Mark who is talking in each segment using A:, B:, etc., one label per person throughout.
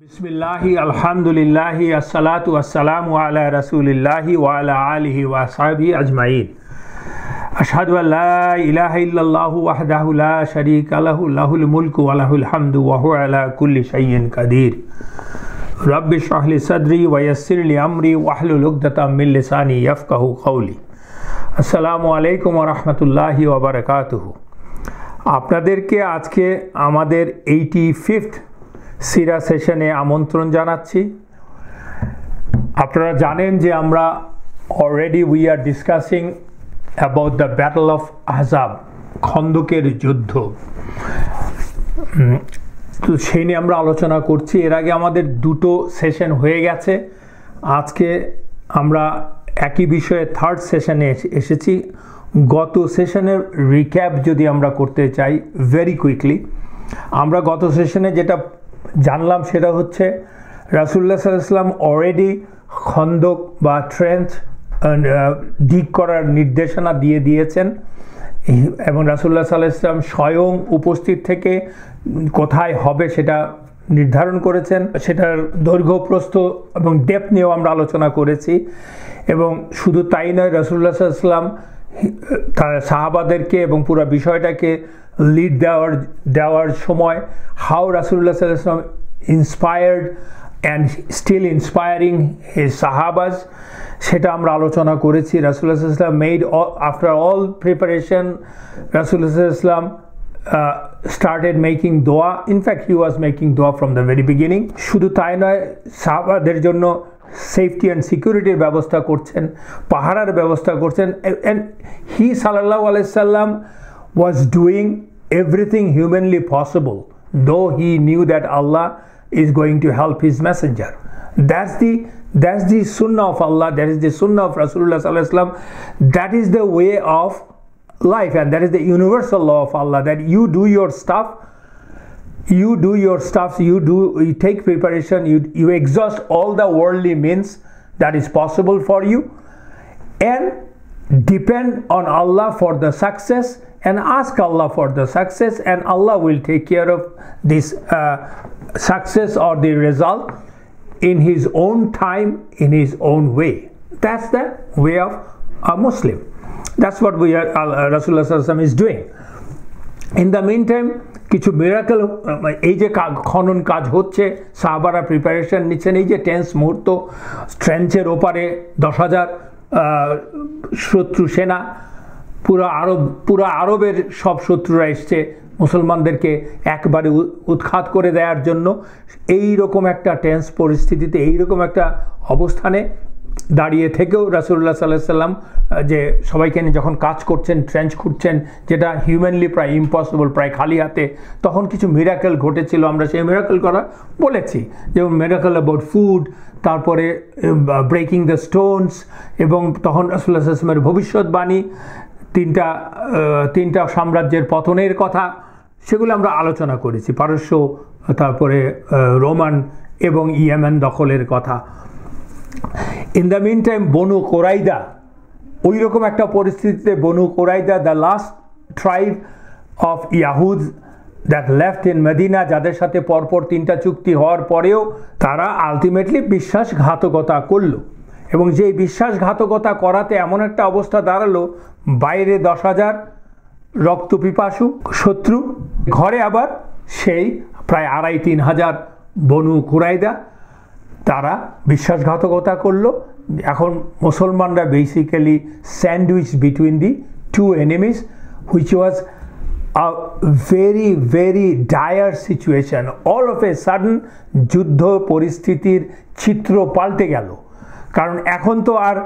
A: बिस्मिल्लाहि अल्हम्दुलिल्लाहि अस्सलातु वस्सलामु अला रसूलिल्लाहि व अला आलिहि व अस्हाबिहि अजमाइन। अशहदु अन ला इलाहा इल्लल्लाहु वहदहु ला शरीका लहु लहुल मुल्कु व लहुल हम्दु व हुवा अला कुल्लि शैइन कदीर। रब्बि इश्रह लि सदरी व यस्सिर लि अमरी वहलुल उक़दतम मिन लिसानी यफ़क़हू क़ौली। अस्सलामु अलैकुम व रहमतुल्लाहि व बाराकातुहू। আপনাদেরকে আজকে আমাদের 85th সিরা সেশনে আমন্ত্রণ জানাচ্ছি। আপনারা জানেন যে আমরা already we are discussing about the battle of Ahzab, খন্দকের যুদ্ধ। তো সেই নিয়ে আমরা আলোচনা করছি। এর আগে আমাদের দুটো সেশন হয়ে গেছে। আজকে আমরা একই বিষয়ে থার্ড সেশনে এসেছি। গত সেশনের রিক্যাপ যদি আমরা করতে চাই ভেরি কুইকলি, আমরা গত সেশনে যেটা জানলাম সেটা হচ্ছে রাসূলুল্লাহ সাল্লাল্লাহু আলাইহি ওয়াসাল্লাম অলরেডি খন্দক বা ট্রেঞ্চ ডিগ করার নির্দেশনা দিয়ে দিয়েছেন এবং রাসূলুল্লাহ সাল্লাল্লাহু আলাইহি ওয়াসাল্লাম স্বয়ং উপস্থিত থেকে কোথায় হবে সেটা নির্ধারণ করেছেন। সেটার দৈর্ঘ্য প্রস্থ এবং ডেপথ নিয়েও আমরা আলোচনা করেছি। এবং শুধু তাই নয়, রাসূলুল্লাহ সাল্লাল্লাহু আলাইহি ওয়াসাল্লাম তার সাহাবাদেরকে এবং পুরো বিষয়টাকে লিড দেওয়ার সময় হাউ রাসূলুল্লাহ সাল্লাল্লাহু আলাইহি ওয়াসাল্লাম inspired and still inspiring his সাহাবাজ, সেটা আমরা আলোচনা করেছি। রাসূলুল্লাহ সাল্লাল্লাহু আলাইহি ওয়াসাল্লাম মেড আফটার অল প্রিপারেশন, রাসূলুল্লাহ সাল্লাল্লাহু আলাইহি ওয়াসাল্লাম started making dua. In fact, he was making dua from the very beginning. শুধু তাই নয়, সাহাবাদের জন্য সেফটি অ্যান্ড সিকিউরিটির ব্যবস্থা করছেন, পাহারার ব্যবস্থা করছেন। অ্যান্ড হি সাল্লাল্লাহু আলাইহি সাল্লাম was doing everything humanly possible, though he knew that Allah is going to help his messenger. That's the sunnah of Allah, that is the sunnah of Rasulullah sallallahu alaihi wasallam. That is the way of life, and that is the universal law of Allah, that you do your stuff, you take preparation, you exhaust all the worldly means that is possible for you, and depend on Allah for the success and ask Allah for the success, and Allah will take care of this success or the result in his own time, in his own way. That's the way of a Muslim. That's what Rasulullah sallallahu alaihi wasallam is doing. In the meantime, কিছু miracle, এই যে খনন কাজ হচ্ছে, সাহাবারা preparation নিচ্ছেন, এই যে টেন্স মুহূর্ত, ট্রেঞ্চের ওপারে 10,000 শত্রু সেনা, পুরো আরবের সব শত্রুরা এসছে মুসলমানদেরকে একবারে উৎখাত করে দেওয়ার জন্য। এই রকম একটা টেন্স পরিস্থিতিতে, এই রকম একটা অবস্থানে দাঁড়িয়ে থেকেও রাসূলুল্লাহ সাল্লাল্লাহু আলাইহি ওয়াসাল্লাম যে সবাইকে নিয়ে যখন কাজ করছেন, ট্রেঞ্চ খুঁড়ছেন, যেটা হিউম্যানলি প্রায় ইম্পসিবল, প্রায় খালি হাতে, তখন কিছু মিরাকেল ঘটেছিল। আমরা সেই মিরাকেল করা বলেছি, যেমন মিরাকেল অ্যাবাউট ফুড, তারপরে ব্রেকিং দ্য স্টোনস, এবং তখন রাসূলুল্লাহ সাল্লাল্লাহু আলাইহি ওয়াসাল্লামের ভবিষ্যৎবাণী, তিনটা সাম্রাজ্যের পতনের কথা, সেগুলো আমরা আলোচনা করেছি। পারস্য, তারপরে রোমান এবং ইয়েমেন দখলের কথা। In the mean time Banu Qurayza, ওই রকম একটা পরিস্থিতিতে Banu Qurayza, the last tribe of ইয়াহুদ দ্যাট লেফট ইন মদিনা, যাদের সাথে পরপর 3টা চুক্তি হওয়ার পরেও তারা আলটিমেটলি বিশ্বাসঘাতকতা করলো, এবং যেই বিশ্বাসঘাতকতা করাতে এমন একটা অবস্থা দাঁড়ালো, বাইরে 10,000 রক্তপিপাসু শত্রু, ঘরে আবার সেই প্রায় 2,500-3,000 বনু কুরাইদা, তারা বিশ্বাসঘাতকতা করলো। এখন মুসলমানরা basically sandwich between the two enemies, which was a very very dire situation. All of a sudden যুদ্ধ পরিস্থিতির চিত্র পাল্টে গেল। কারণ এখন তো আর,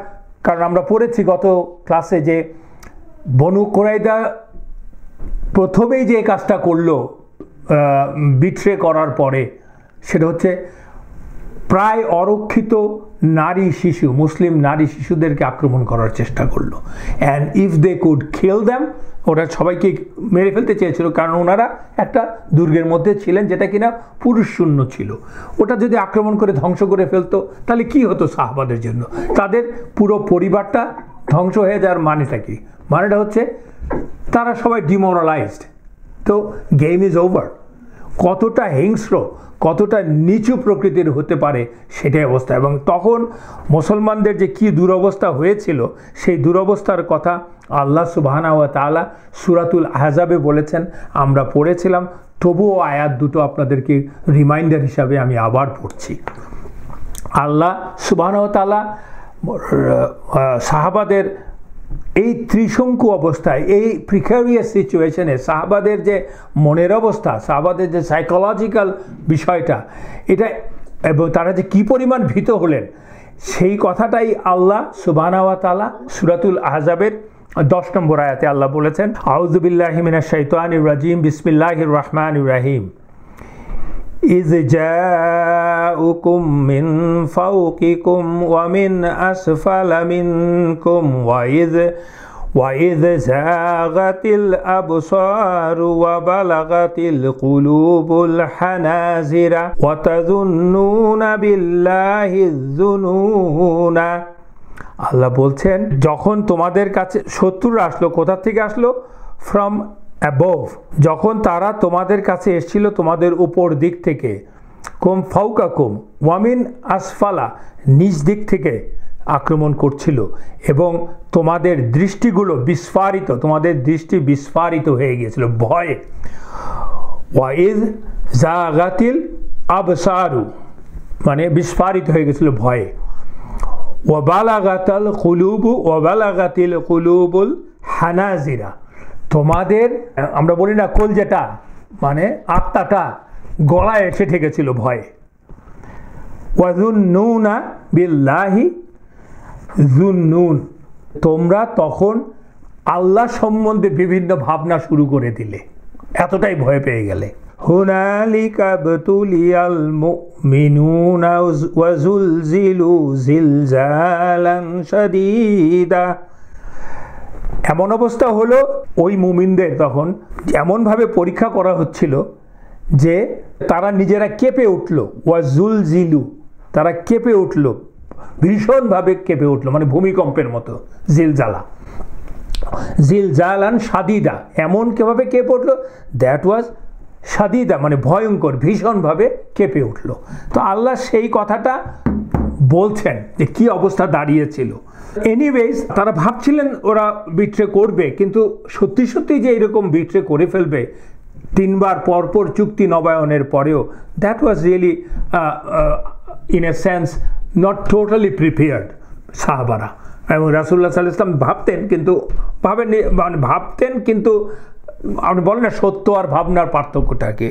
A: কারণ আমরা পড়েছি গত ক্লাসে যে বনু কুরাইদা প্রথমেই যে কাজটা করলো বিট্রে করার পরে, সেটা হচ্ছে প্রায় অরক্ষিত নারী শিশু, মুসলিম নারী শিশুদেরকে আক্রমণ করার চেষ্টা করলো। And if they could kill them, ওরা সবাইকে মেরে ফেলতে চেয়েছিল, কারণ ওনারা একটা দুর্গের মধ্যে ছিলেন যেটা কিনা পুরুষ শূন্য ছিল। ওটা যদি আক্রমণ করে ধ্বংস করে ফেলতো, তাহলে কি হতো সাহাবাদের জন্য? তাদের পুরো পরিবারটা ধ্বংস হয়ে যাওয়ার মানেটা কি? মানেটা হচ্ছে তারা সবাই ডিমোরালাইজড, তো গেম ইজ ওভার। কতটা হিংস্র, কতটা নিচু প্রকৃতির হতে পারে সেটাই অবস্থা। এবং তখন মুসলমানদের যে কী দুরবস্থা হয়েছিল সেই দুরবস্থার কথা আল্লাহ সুবহানাহু ওয়া তাআলা সূরাতুল আহজাবে বলেছেন, আমরা পড়েছিলাম, তবুও আয়াত দুটো আপনাদেরকে রিমাইন্ডার হিসাবে আমি আবার পড়ছি। আল্লাহ সুবহানাহু ওয়া তাআলা সাহাবাদের এই ত্রিশঙ্কু অবস্থায়, এই প্রিকারিয়াস সিচুয়েশনে সাহাবাদের যে মনের অবস্থা, সাহাবাদের যে সাইকোলজিক্যাল বিষয়টা, এটা এবং তারা যে কী পরিমাণ ভীত হলেন সেই কথাটাই আল্লাহ সুবহানাহু ওয়া তাআলা সূরাতুল আহজাবের 10 নম্বর আয়াতে আল্লাহ বলেছেন, আউযু বিল্লাহি মিনাশ শাইতানির রাজিম, বিসমিল্লাহির রহমানির রহিম। ইয জাউকুম মিন ফাওকিকুম ওয়া মিন আসফালা মিনকুম ওয়া ইয যাগাতিল আবসারু ওয়া বালাগাতিল কুলুবুল হানাজিরা ওয়া তাযুন্নুনা বিল্লাহি যুনুনা। আল্লাহ বলছেন, যখন তোমাদের কাছে শত্রুরা আসলো, কোথা থেকে আসলো? From above. যখন তারা তোমাদের কাছে এসেছিল তোমাদের উপর দিক থেকে, কুম ফাওকাকুম ওয়ামিন আসফালা, নিচ দিক থেকে আক্রমণ করছিল, এবং তোমাদের দৃষ্টিগুলো বিস্ফারিত, তোমাদের দৃষ্টি বিস্ফারিত হয়ে গিয়েছিল ভয়ে। ওয়াইজ জাগাতিল আবসারু, মানে বিস্ফারিত হয়ে গেছিল ভয়ে। ওয়াবালাগাতিল কুলুবুল হানাজিরা, তোমাদের, আমরা বলি না কলজেটা, মানে আত্মাটা গলায় এসে ঠেকেছিল ভয়ে। ওয়াযুন্নুনা বিল্লাহি যুন্নুন, তোমরা তখন আল্লাহ সম্বন্ধে বিভিন্ন ভাবনা শুরু করে দিলে, এতটাই ভয় পেয়ে গেলে। হুনালিকা বতুলিয়াল মুমিনুনা ওয়া যুলজিলু জিলজালান শাদীদা। এমন অবস্থা হলো ওই মুমিনদের তখন এমনভাবে পরীক্ষা করা হচ্ছিল যে তারা নিজেরা কেঁপে উঠল। ওয়া যুলজিলু, তারা কেঁপে উঠল, ভীষণভাবে কেঁপে উঠল, মানে ভূমিকম্পের মতো। জিলজালান শাদীদা, এমন কিভাবে কেঁপে উঠল, দ্যাট ওয়াজ শাদীদা, মানে ভয়ঙ্কর, ভীষণভাবে কেঁপে উঠল। তো আল্লাহ সেই কথাটা বলছেন যে কি অবস্থা দাঁড়িয়েছিল। এনিওয়েজ, তারা ভাবছিলেন ওরা বিট্রে করবে, কিন্তু সত্যি সত্যি যে এরকম বিট্রে করে ফেলবে 3 বার পরপর চুক্তি নবায়নের পরেও, that was really in a sense not totally prepared সাহাবারা। এবং রাসূলুল্লাহ সাল্লাল্লাহু আলাইহি ওয়াসাল্লাম ভাবতেন, কিন্তু ভাবতেন কিন্তু আপনি বলেন না সত্য আর ভাবনার পার্থক্যটাকে।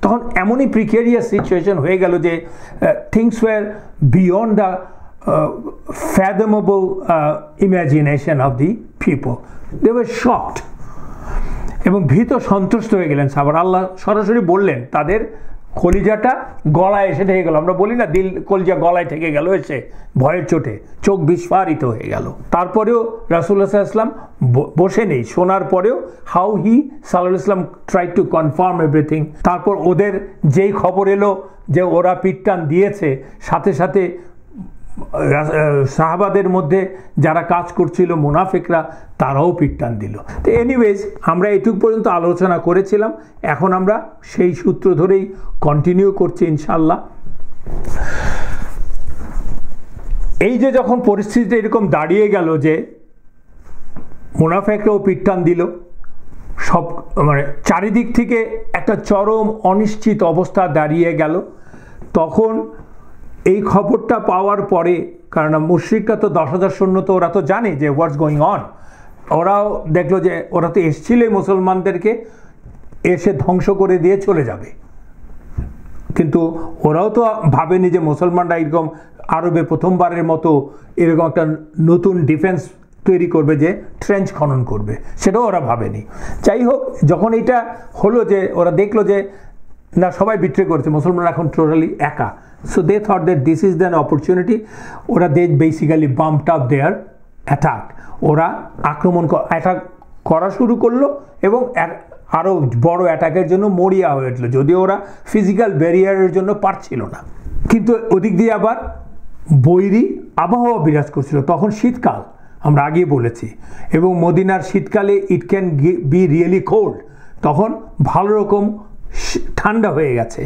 A: তখন এমনই প্রিকেরিয়াস সিচুয়েশন হয়ে গেল যে things were beyond the fathomable imagination of the people. They were shocked এবং ভীত সন্ত্রস্ত হয়ে গেলেন সাহাবারা। আল্লাহ সরাসরি বললেন, তাদের কলিজাটা গলায় এসে ঠেকে গেল। আমরা বলি না দিল কলিজা গলায় ঠেকে গেল এসে ভয়ের চোটে, চোখ বিস্ফারিত হয়ে গেল। তারপরেও রাসূলুল্লাহ সাল্লাল্লাহু আলাইহি ওয়াসাল্লাম বসে নেই, শোনার পরেও হাউ হি সাল্লাল্লাহু আলাইহি ওয়াসাল্লাম ট্রাই টু কনফার্ম এভরিথিং। তারপর ওদের যেই খবর এলো যে ওরা পিটটান দিয়েছে, সাথে সাথে সাহাবাদের মধ্যে যারা কাজ করছিল মুনাফিকরা, তারাও পিটটান দিল। তো এনিওয়েজ, আমরা এটুকু পর্যন্ত আলোচনা করেছিলাম, এখন আমরা সেই সূত্র ধরেই কন্টিনিউ করছি ইনশাআল্লাহ। এই যে যখন পরিস্থিতি এরকম দাঁড়িয়ে গেল যে মুনাফিকরাও পিটটান দিল, সব মানে চারিদিক থেকে একটা চরম অনিশ্চিত অবস্থা দাঁড়িয়ে গেল, তখন এই খবরটা পাওয়ার পরে, কারণ মুশরিকরা তো 10,000 সৈন্য, তো ওরা তো জানে যে হোয়াটস গোয়িং অন। ওরাও দেখলো যে ওরা তো এসেছিলেই মুসলমানদেরকে এসে ধ্বংস করে দিয়ে চলে যাবে, কিন্তু ওরাও তো ভাবেনি যে মুসলমানরা এরকম আরবে প্রথমবারের মতো এরকম একটা নতুন ডিফেন্স তৈরি করবে, যে ট্রেঞ্চ খনন করবে, সেটাও ওরা ভাবেনি। যাই হোক, যখন এটা হলো যে ওরা দেখলো যে না, সবাই বিট্রে করেছে, মুসলমানরা এখন টোটালি একা, so they thought that this is an opportunity. ওরা they basically bumped up their attack. ওরা অ্যাটাক করা শুরু করলো এবং আরও বড় অ্যাটাকের জন্য মরিয়া হয়ে উঠলো, যদিও ওরা ফিজিক্যাল ব্যারিয়ারের জন্য পারছিল না। কিন্তু ওদিক দিয়ে আবার বৈরী আবহাওয়া বিরাজ করছিল। তখন শীতকাল, আমরা আগেই বলেছি, এবং মদিনার শীতকালে it can be really cold. তখন ভালো রকম ঠান্ডা হয়ে গেছে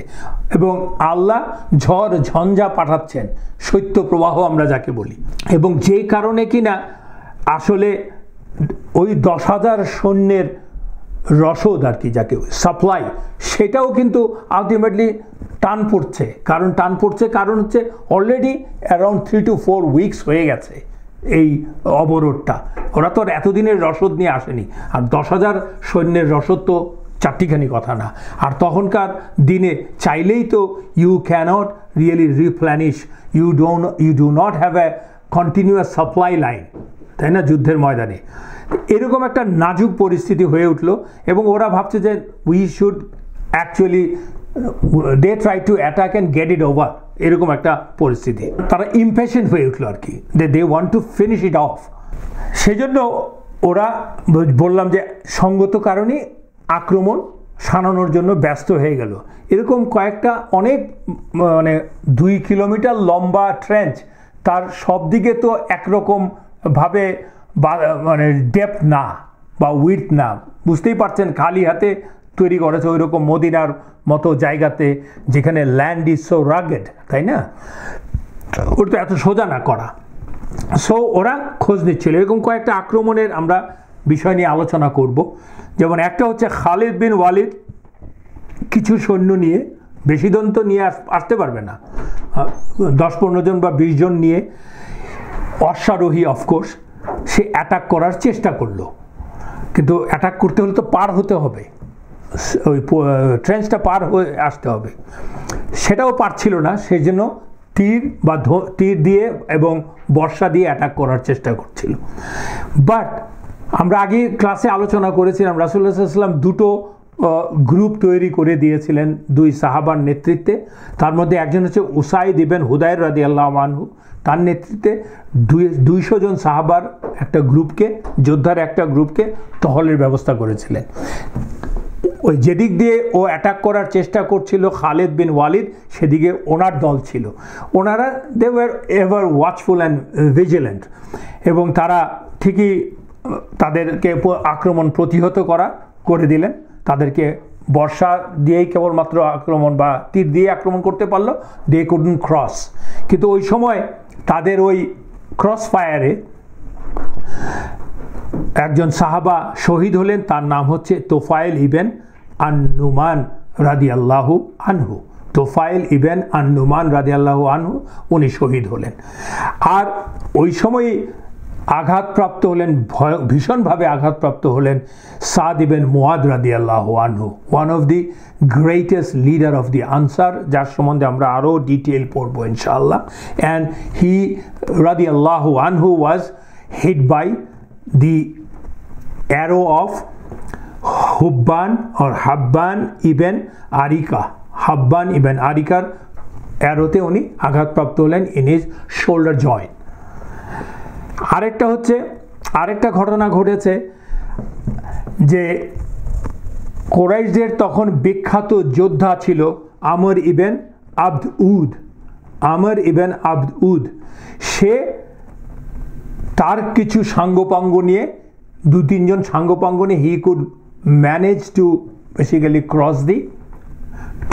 A: এবং আল্লাহ ঝড় ঝঞ্ঝা পাঠাচ্ছেন, শৈত্য প্রবাহ আমরা যাকে বলি, এবং যে কারণে কিনা আসলে ওই 10,000 সৈন্যের রসদ আর কি যাকে সাপ্লাই, সেটাও কিন্তু আলটিমেটলি টান পড়ছে। কারণ হচ্ছে অলরেডি অ্যারাউন্ড 3 to 4 উইকস হয়ে গেছে এই অবরোধটা। ওরা তো আর এতদিনের রসদ নিয়ে আসেনি, আর 10,000 সৈন্যের রসদ তো চারটিখানি কথা না। আর তখনকার দিনে চাইলেই তো you can't really replenish, you do not have a continuous supply line, তাই না, যুদ্ধের ময়দানে। এরকম একটা নাজুক পরিস্থিতি হয়ে উঠলো এবং ওরা ভাবছে যে we should actually they try to attack and get it over, এরকম একটা পরিস্থিতি। তারা ইমপেশেন্ট হয়ে উঠলো আর কি, they want to finish it off. সেজন্য ওরা বললাম যে সঙ্গত কারণে আক্রমণ সানানোর জন্য ব্যস্ত হয়ে গেল। এরকম কয়েকটা অনেক 2 কিলোমিটার লম্বা ট্রেঞ্চ, তার সব দিকে তো একরকমভাবে ডেপথ না বা উইডথ না, বুঝতেই পারছেন, খালি হাতে তৈরি করেছে ওই রকম মদিনার মতো জায়গাতে যেখানে ল্যান্ড ইজ সো রাগেড, তাই না, ওটা তো এত সোজা না করা। সো ওরা খোঁজ নিচ্ছিল। এরকম কয়েকটা আক্রমণের আমরা বিষয় নিয়ে আলোচনা করব। যেমন একটা হচ্ছে খালিদ বিন ওয়ালিদ কিছু সৈন্য নিয়ে, বেশি জন তো নিয়ে আসতে পারবে না, 10-15 জন বা 20 জন নিয়ে, অশ্বারোহী অফকোর্স, সে অ্যাটাক করার চেষ্টা করলো। কিন্তু অ্যাটাক করতে হলে তো পার হতে হবে, ওই ট্রেঞ্চটা পার হয়ে আসতে হবে, সেটাও পারছিল না। সেই জন্য তীর দিয়ে এবং বর্ষা দিয়ে অ্যাটাক করার চেষ্টা করছিল। বাট আমরা আগে ক্লাসে আলোচনা করেছিলাম রাসূলুল্লাহ সাল্লাল্লাহু আলাইহি ওয়াসাল্লাম 2টো গ্রুপ তৈরি করে দিয়েছিলেন 2 সাহাবার নেতৃত্বে। তার মধ্যে একজন হচ্ছে উসাইদ ইবনে হুদায়র রাদিয়াল্লাহু আনহু, তার নেতৃত্বে 200 জন সাহাবার একটা গ্রুপকে, যোদ্ধার একটা গ্রুপকে টহলের ব্যবস্থা করেছিলেন। ওই যেদিক দিয়ে ও অ্যাটাক করার চেষ্টা করছিল খালিদ বিন ওয়ালিদ, সেদিকে ওনার দল ছিল। ওনারা they were ever watchful and vigilant, এবং তারা ঠিকই তাদেরকে আক্রমণ প্রতিহত করে দিলেন। তাদেরকে বর্ষা দিয়েই কেবলমাত্র আক্রমণ বা তীর দিয়ে আক্রমণ করতে পারলো, দে কুডন্ট ক্রস। কিন্তু ওই সময় তাদের ওই ক্রস ফায়ারে একজন সাহাবা শহীদ হলেন, তার নাম হচ্ছে তোফায়েল ইবেন আন-নুমান রাদিয়াল্লাহু আনহু। তোফায়েল ইবেন আন-নুমান রাদিয়াল্লাহু আনহু উনি শহীদ হলেন। আর ওই সময় আঘাতপ্রাপ্ত হলেন, ভীষণভাবে আঘাতপ্রাপ্ত হলেন সাদ ইবেন মুআদ রাদিয়াল্লাহু আনহু, one of the greatest leader of the answer, যার সম্বন্ধে আমরা আরও ডিটেল পড়বো ইনশাআল্লাহ। অ্যান্ড হি রাদিয়াল্লাহু আনহু was hit by the arrow of Habban ibn Arika. Habban ibn Arikar অ্যারোতে উনি আঘাতপ্রাপ্ত হলেন in his shoulder joint. আরেকটা ঘটনা ঘটেছে যে কুরাইশদের তখন বিখ্যাত যোদ্ধা ছিল আমর ইবেন আব্দ উদ। সে তার কিছু সাঙ্গপাঙ্গ নিয়ে, 2-3 জন সাঙ্গপাঙ্গ নিয়ে he could manage to basically cross the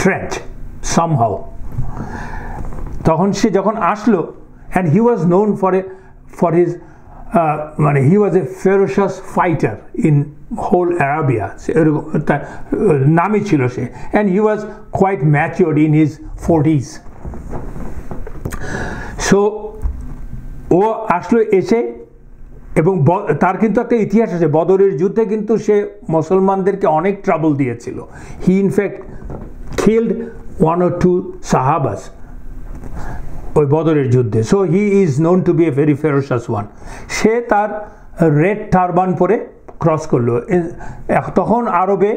A: trench somehow. তখন সে যখন আসলো, and he was known for his he was a ferocious fighter in whole Arabia, এরকম তার নামই ছিল সে, and he was quite matured in his 40s। So ও আসলো এসে, এবং তার কিন্তু একটা ইতিহাস আছে, বদরের যুদ্ধে কিন্তু সে মুসলমানদেরকে অনেক ট্রাবল দিয়েছিল। হি ইনফ্যাক্ট কিল্ড 1 or 2 সাহাবাস ওই বদরের যুদ্ধে। So he is known to be a very ferocious one. সে তার রেড টারবান পরে ক্রস করলো। তখন আরবে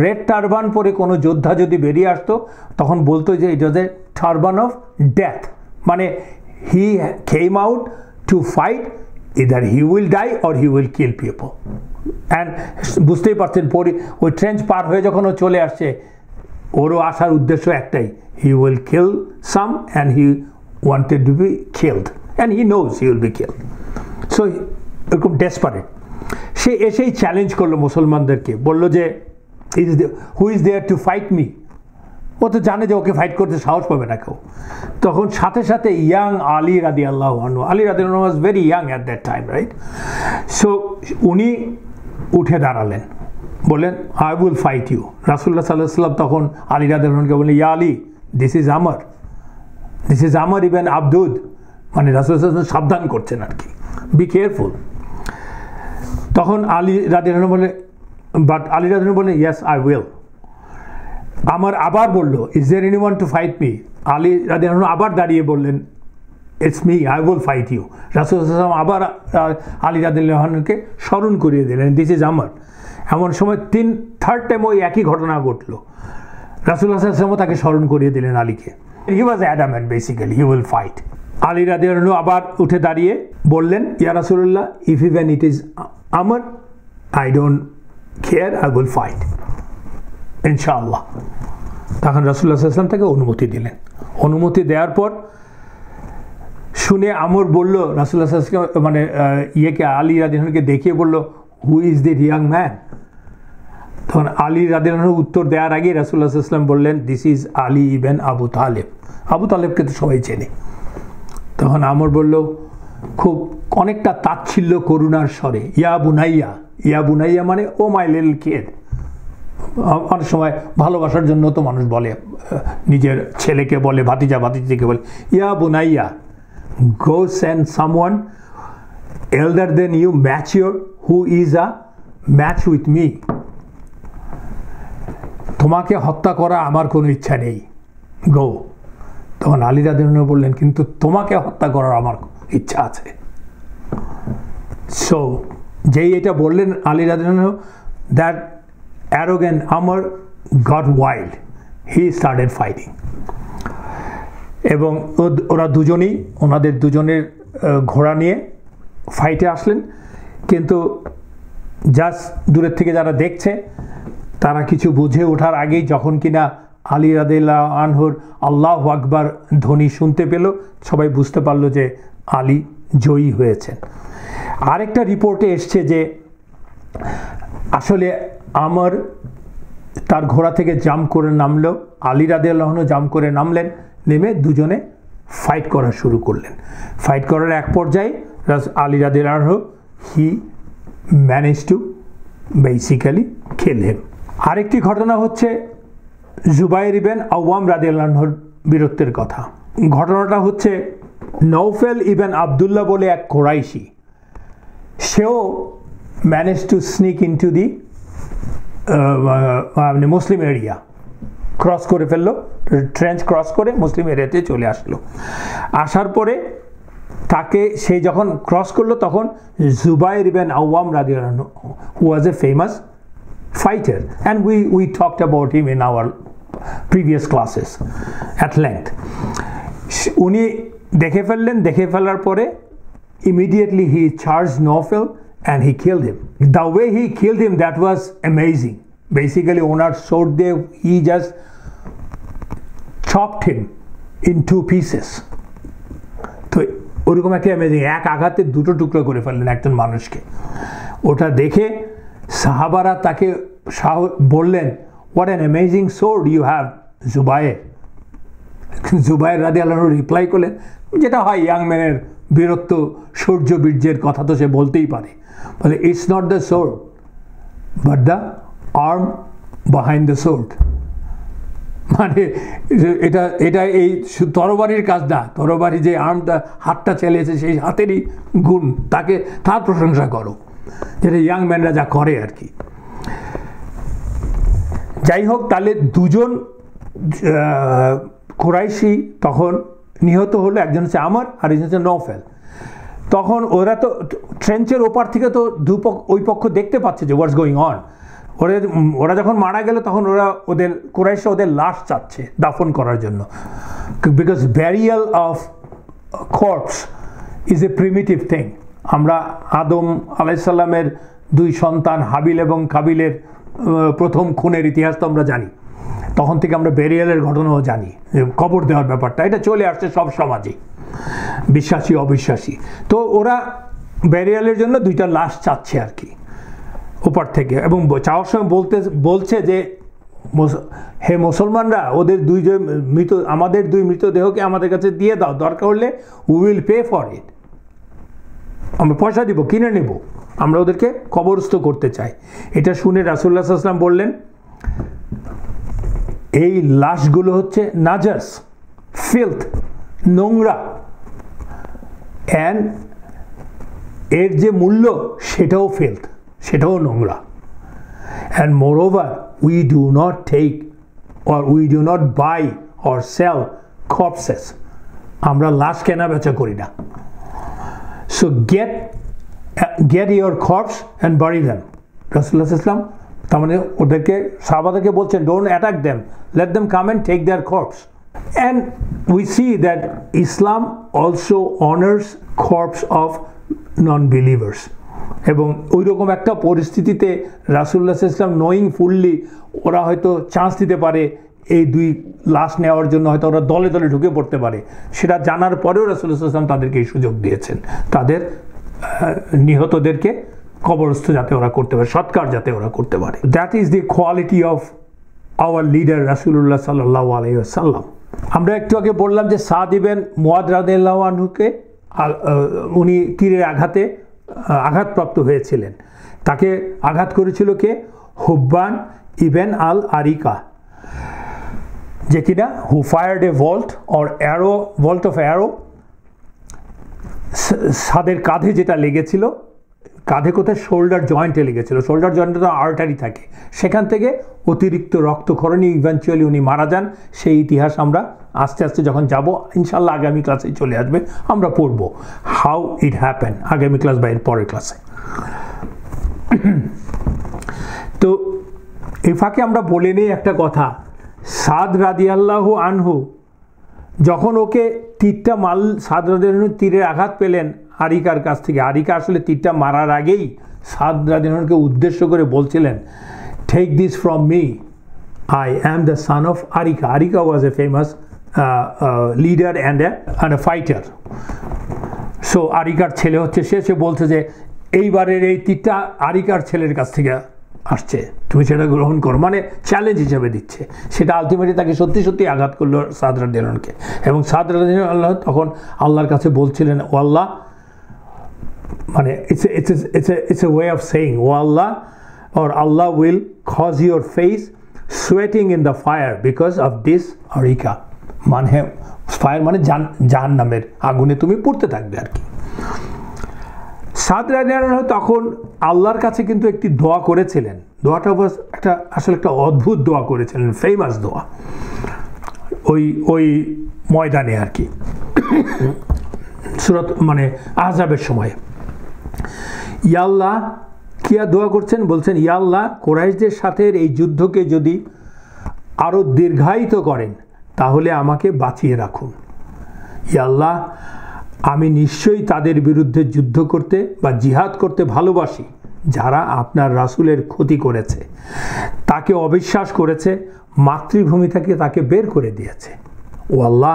A: রেড টারবান পরে কোনো যোদ্ধা যদি বেরিয়ে আসতো, তখন বলতো যে ইট ওয়াজ এ টারবান অফ ডেথ, মানে he came out to fight, either he will die or he will kill people. And বুঝতেই পারছেন, ওই ট্রেঞ্চ পার হয়ে যখন ও চলে আসছে, ওরও আসার উদ্দেশ্য একটাই, he will kill some and he wanted to be killed and he knows he will be killed. So এরকম ডেসপারেট। সে এসেই চ্যালেঞ্জ করলো মুসলমানদেরকে, বলল যে who is there to fight me? ও তো জানে যে ওকে ফাইট করতে সাহস পাবে না কেউ। তখন সাথে সাথে ইয়াং আলী রাদিয়াল্লাহু আনহু, আলী রাদিয়াল্লাহু আনহু was very young at that time, right? So উনি উঠে দাঁড়ালেন, বললেন আই উইল ফাইট ইউ। রাসূলুল্লাহ সাল্লাল্লাহু আলাইহি ওয়াসাল্লাম তখন আলী রাদিয়াল্লাহু আনহুকে বললেন, ইয়া আলী, দিস ইজ আমর ইবন আবদুদ, মানে রাসূলুল্লাহ সাল্লাল্লাহু আলাইহি ওয়াসাল্লাম সাবধান করছেন আর কি, বি কেয়ারফুল। তখন আলী রাদিয়াল্লাহু আনহু বলে, বাট আলী রাদিয়াল্লাহু আনহু বললেন, ইয়েস আই উইল। আমার আবার বললো, is there anyone to fight me? Ali রাদিয়াল্লাহু আনহু আবার দাঁড়িয়ে বললেন, it's me, I will fight you. রাসূলুল্লাহ সাল্লাল্লাহু আলাইহি ওয়াসাল্লাম আবার আলী রাদিয়াল্লাহু আনহুকে স্মরণ করিয়ে দিলেন, দিস ইজ আমর। এমন সময় থার্ড টাইম ওই একই ঘটনা ঘটলো, রাসূলুল্লাহ সাল্লাল্লাহু আলাইহি ওয়াসাল্লাম তাকে স্মরণ করিয়ে দিলেন আলীকে। He was adamant basically, he will fight. Ali রাদিয়াল্লাহু আনহু আবার উঠে দাঁড়িয়ে বললেন, ইয়া রাসূলুল্লাহ, if even it is Amr, I don't care, I will fight ইনশাআল্লাহ। তখন রাসূলুল্লাহ সাল্লাল্লাহু আলাইহি ওয়াসাল্লাম তাকে অনুমতি দিলেন। অনুমতি দেওয়ার পর শুনে আমর বলল, রাসূলুল্লাহ সাল্লাল্লাহু আলাইহি ওয়াসাল্লাম মানে ইয়েকে, আলী রাদিয়াল্লাহু আনহুকে দেখিয়ে বলল, who is that young man? তখন আলী রাদিয়াল্লাহু আনহু উত্তর দেওয়ার আগে রাসূলুল্লাহ সাল্লাল্লাহু আলাইহি ওয়াসাল্লাম বললেন, দিস ইজ আলী ইবন আবু তালেব। আবু তালেবকে তো সবাই চেনে। তখন আমর বলল খুব অনেকটা তাচ্ছিল্য করুণার স্বরে, ইয়া বুনাইয়া। ইয়া বুনাইয়া মানে ও মাই লিটল কিড। অনেক সময় ভালোবাসার জন্য তো মানুষ বলে, নিজের ছেলেকে বলে, ভাতিজিকে বলে, ইয়া বুনাইয়া, go send someone elder than you, mature, who is a match with me. তোমাকে হত্যা করা আমার কোনো ইচ্ছা নেই, গো। তখন আলী রাদিয়াল্লাহু আনহু বললেন, কিন্তু তোমাকে হত্যা করার আমার ইচ্ছা আছে। সো যেই এটা বললেন আলী রাদিয়াল্লাহু আনহু, that arrogant Amr got wild, he started fighting। এবং ওরা দুজনেই ওনাদের দুজনের ঘোড়া নিয়ে ফাইটে আসলেন। কিন্তু জাস্ট দূরের থেকে যারা দেখছে তারা কিছু বুঝে ওঠার আগেই, যখন কিনা আলী রাদিয়াল্লাহু আনহুর আল্লাহু আকবার ধ্বনি শুনতে পেল, সবাই বুঝতে পারলো যে আলী জয়ী হয়েছেন। আরেকটা রিপোর্টে এসছে যে আসলে আমর তার ঘোড়া থেকে জাম্প করে নামলো, আলী রাদিয়াল্লাহু আনহু জাম্প করে নামলেন, নেমে দুজনে ফাইট করা শুরু করলেন। ফাইট করার এক পর্যায়ে আলী রাদিয়াল্লাহু আনহু হি ম্যানেজ টু বেসিক্যালি কিল হিম। আরেকটি ঘটনা হচ্ছে জুবাইর ইবন আওয়াম রাদিয়াল্লাহু আনহুর বীরত্বের কথা। ঘটনাটা হচ্ছে, নৌফেল ইবন আবদুল্লাহ বলে এক কুরাইশি, সেও manage to sneak into the Muslim area, cross করে ফেললো, ট্রেঞ্চ ক্রস করে মুসলিম এরিয়াতে চলে আসলো। আসার পরে তাকে সেই যখন ক্রস করলো, তখন জুবাইর ইবন আওয়াম রাদিয়াল্লাহু আনহু, who was a famous fighter, and we talked about him in our previous classes at length. উনি দেখে ফেললেন, দেখে ফেলার পরে immediately he charged Nawfal and he killed him. The way he killed him, that was amazing. Basically owner sword দিয়ে he just chopped him in 2 pieces. তো ওরকম একটা অ্যামেজিং, এক আঘাতে দুটো টুকরো করে ফেললেন একজন মানুষকে। ওটা দেখে সাহাবারা তাকে বললেন, what an amazing sword you have Zubair. Zubair রাদিয়াল্লাহু আনহু রিপ্লাই করলেন, যেটা হয় ইয়াং ম্যানের বীরত্ব, শৌর্য বীর্যের কথা তো সে বলতেই পারে, বলে it's not the sword but the arm behind the sword. মানে এটা এই তরবারির কাজ না, তরবারি যে আর্মটা, হাতটা চালিয়েছে, সেই হাতেরই গুণ, তার প্রশংসা করো, যেটা ইয়াং ম্যানরা যা করে আর কি। যাই হোক, তাহলে দুজন কুরাইশি তখন নিহত হলো, একজন হচ্ছে আমর আর একজন হচ্ছে নৌফেল। তখন ওরা তো ট্রেঞ্চের ওপার থেকে তো ওই পক্ষ দেখতে পাচ্ছে যে হোয়াটস গোয়িং অন। ওরা যখন মারা গেল, তখন ওদের কুরাইশরা ওদের লাশ চাচ্ছে দাফন করার জন্য, because burial of corps is a primitive thing. আমরা আদম আলাইহিস সালামের 2 সন্তান হাবিল এবং কাবিলের প্রথম খুনের ইতিহাস তো আমরা জানি, তখন থেকে আমরা ব্যারিয়ালের ঘটনাও জানি, কবর দেওয়ার ব্যাপারটা এটা চলে আসছে সব সমাজে, বিশ্বাসী অবিশ্বাসী। তো ওরা ব্যারিয়ালের জন্য 2টা লাশ চাচ্ছে আর কি। ওপার থেকে, এবং চাওয়ার সময় বলছে যে হে মুসলমানরা, ওদের আমাদের 2 মৃতদেহকে আমাদের কাছে দিয়ে দাও, দরকার হলে we will pay for it, আমরা পয়সা দিব, কিনে নেব, আমরা ওদেরকে কবরস্থ করতে চাই। এটা শুনে রাসূলুল্লাহ সাল্লাল্লাহু আলাইহি ওয়াসাল্লাম বললেন, এই লাশগুলো হচ্ছে নাজাস, ফিল্থ, নোংরা, অ্যান্ড এর যে মূল্য সেটাও ফিল্থ, সেটাও নোংরা। And moreover, we do not take or we do not buy or sell corpses. আমরা লাশ কেনা বেচা করি না। So get your corpse and bury them. রাসূলুল্লাহ সাল্লাল্লাহু আলাইহি ওয়াসাল্লাম তার মানে ওদেরকে, সাহাবাদেরকে বলছেন, don't attack them, let them come and take their corpse. And we see that Islam also honors corpse of non-believers. এবং ওই রকম একটা পরিস্থিতিতে রাসূলুল্লাহ সাল্লাল্লাহু আলাইহি ওয়াসাল্লাম নোয়িং ফুললি ওরা হয়তো চান্স দিতে পারে এই 2 লাশ নেওয়ার জন্য, হয়তো ওরা দলে দলে ঢুকে পড়তে পারে, সেটা জানার পরেও রাসূলুল্লাহ সাল্লাল্লাহু আলাইহি ওয়াসাল্লাম তাদেরকে এই সুযোগ দিয়েছেন, তাদের নিহতদেরকে কবরস্থ যাতে ওরা করতে পারে, সৎকার যাতে ওরা করতে পারে। That is the quality of our leader রাসূলুল্লাহ সাল্লাল্লাহু আলাইহি ওয়াসাল্লাম। আমরা একটু আগে বললাম যে সাদ ইবনে মুআদ রাদিয়াল্লাহু আনহুকে উনি তীরের আঘাতে আঘাতপ্রাপ্ত হয়েছিলেন। তাকে আঘাত করেছিল কে? হুব্বান ইবন আল আরিকা, যে কিনা who fired a volt of arrow. সাদের কাঁধে যেটা লেগেছিল, কাঁধে কোথায়? শোল্ডার জয়েন্টে লেগেছিল। শোল্ডার জয়েন্টে তো আর্টারি থাকে, সেখান থেকে অতিরিক্ত রক্তক্ষরণে ইভেন্চুয়ালি উনি মারা যান। সেই ইতিহাস আমরা আস্তে আস্তে যখন যাব ইনশাল্লাহ আগামী ক্লাসে চলে আসবে, আমরা পড়ব হাউ ইট হ্যাপেন আগামী ক্লাস বা এর পরের ক্লাসে। তো এই ফাঁকে আমরা বলে নিই একটা কথা, সাদ রাদিয়াল্লাহু আনহু যখন ওকে তীরটা সাদ রাদিয়াল্লাহু আনহু তীরের আঘাত পেলেন আরিকার কাছ থেকে, আরিকা আসলে তীরটা মারার আগেই সাদ রাদিয়াল্লাহু আনহুকে উদ্দেশ্য করে বলছিলেন, take this from me, I am the son of Arika. Arika was a famous leader and a fighter. So আরিকার ছেলে হচ্ছে সে বলছে যে এইবারের এই তীরটা আরিকার ছেলের কাছ থেকে আসছে, তুমি সেটা গ্রহণ করো, মানে চ্যালেঞ্জ হিসেবে দিচ্ছে। সেটা আলটিমেটলি তাকে সত্যি সত্যি আঘাত করলো সাদ রাদিয়াল্লাহু আনহুকে। এবং সাদ রাদিয়াল্লাহু আনহু তখন আল্লাহর কাছে বলছিলেন, ও আল্লাহ, মানে it's a way of saying, O Allah, or Allah will cause your face sweating in the fire because of this arika, মানে ফায়ার মানে জাহান্নামের আগুনে তুমি পড়তে থাকবে আর কি। সাদ রাদিয়াল্লাহু আনহু তখন আল্লাহর কাছে কিন্তু একটি দোয়া করেছিলেন। দোয়াটা আসলে একটা অদ্ভুত দোয়া করেছিলেন, ফেমাস দোয়া ওই ময়দানে আর কি, সূরা মানে আহজাবের সময়। ইয়া আল্লাহ, কি দোয়া করছেন? বলছেন, ইয়া আল্লাহ, কুরাইশদের সাথে এই যুদ্ধকে যদি আরও দীর্ঘায়িত করেন তাহলে আমাকে বাঁচিয়ে রাখুন। ইয়া আল্লাহ, আমি নিশ্চয়ই তাদের বিরুদ্ধে যুদ্ধ করতে বা জিহাদ করতে ভালোবাসি যারা আপনার রাসূলের ক্ষতি করেছে, তাকে অবিশ্বাস করেছে, মাতৃভূমি থেকে তাকে বের করে দিয়েছে। ও আল্লাহ,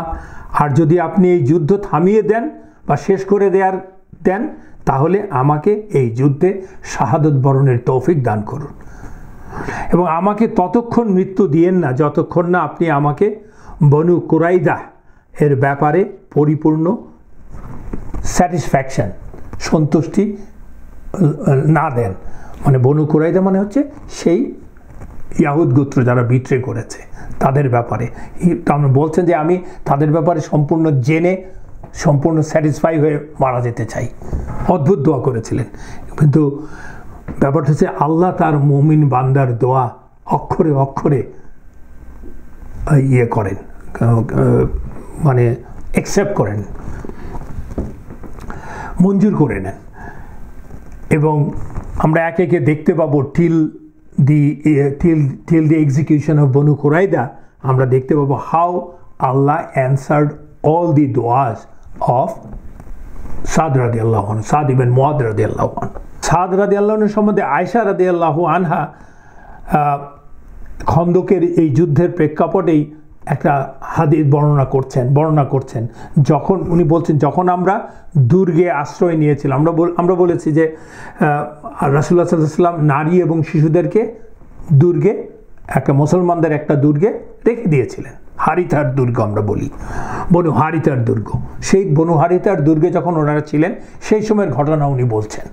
A: আর যদি আপনি এই যুদ্ধ থামিয়ে দেন বা শেষ করে দেন তাহলে আমাকে এই যুদ্ধে শাহাদত বরণের তৌফিক দান করুন, এবং আমাকে ততক্ষণ মৃত্যু দিয়েন না যতক্ষণ না আপনি আমাকে বনু কুরাইদা এর ব্যাপারে পরিপূর্ণ স্যাটিসফ্যাকশন, সন্তুষ্টি না দেন। মানে বনু কুরাইদা মানে হচ্ছে সেই ইয়াহুদ গোত্র যারা বিট্রে করেছে তাদের ব্যাপারে। আপনি বলছেন যে আমি তাদের ব্যাপারে সম্পূর্ণ জেনে সম্পূর্ণ স্যাটিসফাই হয়ে মারা যেতে চাই। অদ্ভুত দোয়া করেছিলেন, কিন্তু ব্যাপারটা হচ্ছে আল্লাহ তার মুমিন বান্দার দোয়া অক্ষরে অক্ষরে ইয়ে করেন, মানে অ্যাকসেপ্ট করেন, মঞ্জুর করে নেন। এবং আমরা একে একে দেখতে পাবো টিল দি এক্সিকিউশন অফ বনু কুরাইদা, আমরা দেখতে পাবো how Allah answered all the du'as of সাদ রাদিয়াল্লাহু আনহু, সাদ ইবনে মুআদ রাদিয়াল্লাহু আনহু। সাদ রাদিয়াল্লাহু আনহু সম্বন্ধে আয়েশা রাদিয়াল্লাহু আনহা খন্দকের এই যুদ্ধের প্রেক্ষাপটেই একটা হাদিস বর্ণনা করছেন যখন উনি বলছেন যখন আমরা দুর্গে আশ্রয় নিয়েছিলাম, আমরা বলেছি যে রাসূলুল্লাহ সাল্লাল্লাহু আলাইহি ওয়াসাল্লাম নারী এবং শিশুদেরকে দুর্গে, একটা মুসলমানদের একটা দুর্গে রেখে দিয়েছিলেন। হারিতার দুর্গ আমরা বলি, বনু হারিতার দুর্গ। সেই বনু হারিতার দুর্গে যখন ওনারা ছিলেন সেই সময়ের ঘটনা উনি বলছেন।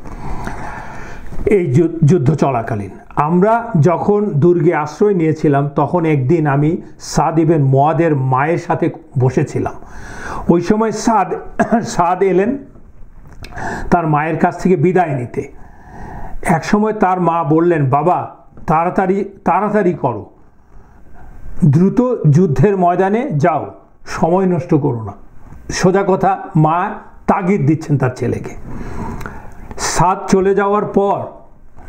A: এই যুদ্ধ চলাকালীন আমরা যখন দুর্গে আশ্রয় নিয়েছিলাম তখন একদিন আমি সাদ ইবনে মুআদের মায়ের সাথে বসেছিলাম। ওই সময় সাদ এলেন তার মায়ের কাছ থেকে বিদায় নিতে। এক সময় তার মা বললেন, বাবা তাড়াতাড়ি করো, দ্রুত যুদ্ধের ময়দানে যাও, সময় নষ্ট করো না। সোজা কথা, মা তাগিদ দিচ্ছেন তার ছেলেকে। সাদ চলে যাওয়ার পর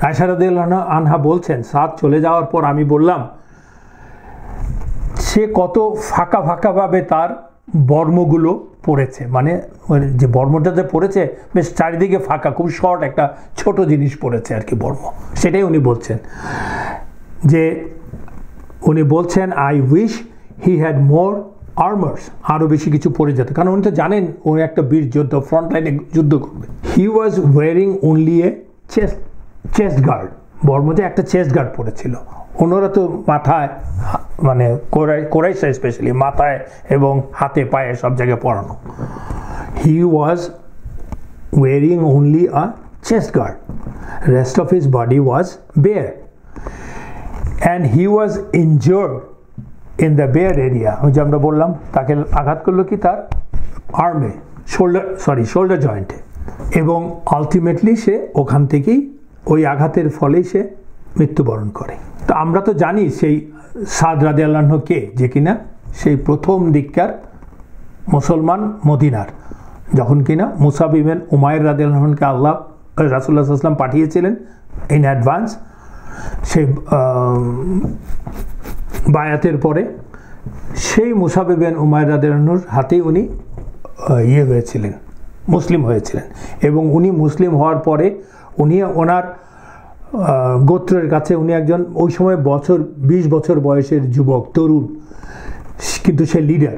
A: আয়েশা রাদিয়াল্লাহু আনহা বলছেন, সাদ চলে যাওয়ার পর আমি বললাম সে কত ফাঁকাভাবে তার বর্মগুলো পড়েছে, মানে যে বর্মটা যে পড়েছে বেশ চারিদিকে ফাঁকা, খুব শর্ট একটা ছোট জিনিস পড়েছে আর কি বর্ম। সেটাই উনি বলছেন যে I wish he had more armours, আরও বেশি কিছু পড়ে যেত, কারণ উনি তো জানেন উনি একটা বীর যোদ্ধা, ফ্রন্ট লাইনে যুদ্ধ করবে। He was wearing only a chest guard, বর্মতে একটা চেস্ট গার্ড পড়েছিল। ওনারা তো মাথায়, মানে কোরাইশা স্পেশালি মাথায় এবং হাতে পায়ে সব জায়গায় পরানো। He was wearing only a chest guard, rest of his body was bare and he was injured in the bare area. ওই যে আমরা বললাম তাকে আঘাত করলো কি তার আর্মে, শোল্ডার জয়েন্টে, এবং আলটিমেটলি সে ওখান থেকেই ওই আঘাতের ফলেই সে মৃত্যুবরণ করে। তো আমরা তো জানি সেই সাদ রাদিয়াল্লাহু আনহু কে, যে কিনা সেই প্রথম দিককার মুসলমান মদিনার, যখন কিনা মুসাব ইবনে উমাইর রাদিয়াল্লাহু আনহুকে আল্লাহ রাসূলুল্লাহ সাল্লাল্লাহু আলাইহি ওয়াসাল্লাম পাঠিয়েছিলেন ইন অ্যাডভান্স। সেই বায়াতের পরে সেই মুসাব ইবনে উমাইর রাদিয়াল্লাহু আনহুর হাতেই উনি হয়েছিলেন, মুসলিম হয়েছিলেন। এবং উনি মুসলিম হওয়ার পরে উনি ওনার গোত্রের কাছে, উনি একজন ওই সময় 20 বছর বয়সের যুবক, তরুণ, কিন্তু সে লিডার,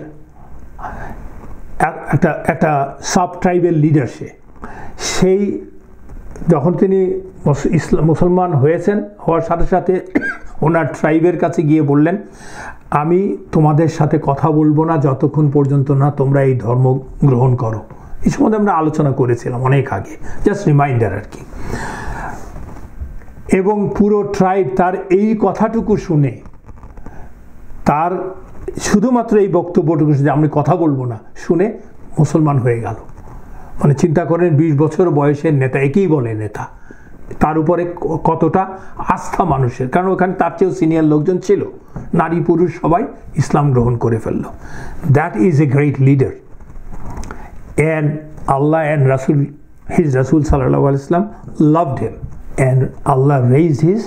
A: একটা সাব ট্রাইবেল লিডার। সেই যখন তিনি মুসলমান হওয়ার সাথে সাথে ওনার ট্রাইবের কাছে গিয়ে বললেন, আমি তোমাদের সাথে কথা বলবো না যতক্ষণ পর্যন্ত না তোমরা এই ধর্ম গ্রহণ করো। এই সম্বন্ধে আমরা আলোচনা করেছিলাম অনেক আগে, জাস্ট রিমাইন্ডার আর কি। এবং পুরো ট্রাইব তার এই কথাটুকু শুনে, তার শুধুমাত্র এই বক্তব্যটুকু যে আমি কথা বলবো না শুনে মুসলমান হয়ে গেল। মানে চিন্তা করেন 20 বছর বয়সের নেতা, একেই বলে নেতা, তার উপরে কতটা আস্থা মানুষের, কারণ ওখানে তার চেয়েও সিনিয়র লোকজন ছিল, নারী পুরুষ সবাই ইসলাম গ্রহণ করে ফেললো। That is a great leader. And Allah and his Rasul sallallahu alaihi wasallam loved him, and Allah raised his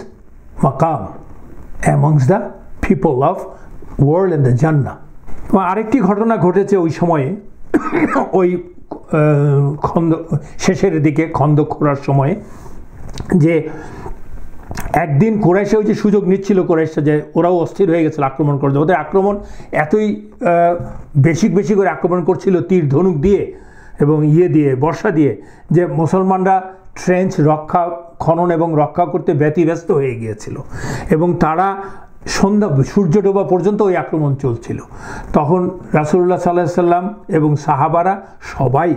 A: maqam amongst the people of world and the Jannah. আরেকটি ঘটনা ঘটেছে ওই সময়ে, ওই শেষের দিকে খন্দক খোঁড়ার সময়ে, যে একদিন কোরাইশা ওই যে সুযোগ নিচ্ছিল কোরাইশা, যে ওরাও অস্থির হয়ে গেছিল আক্রমণ করছে। ওদের আক্রমণ এতই বেশি করে আক্রমণ করছিল তীর ধনুক দিয়ে এবং দিয়ে বর্ষা দিয়ে, যে মুসলমানরা ট্রেঞ্চ খনন এবং রক্ষা করতে ব্যতিব্যস্ত হয়ে গিয়েছিল, এবং তারা সূর্য ডোবা পর্যন্ত ওই আক্রমণ চলছিল। তখন রাসূলুল্লাহ সাল্লাল্লাহু আলাইহি ওয়াসাল্লাম এবং সাহাবারা সবাই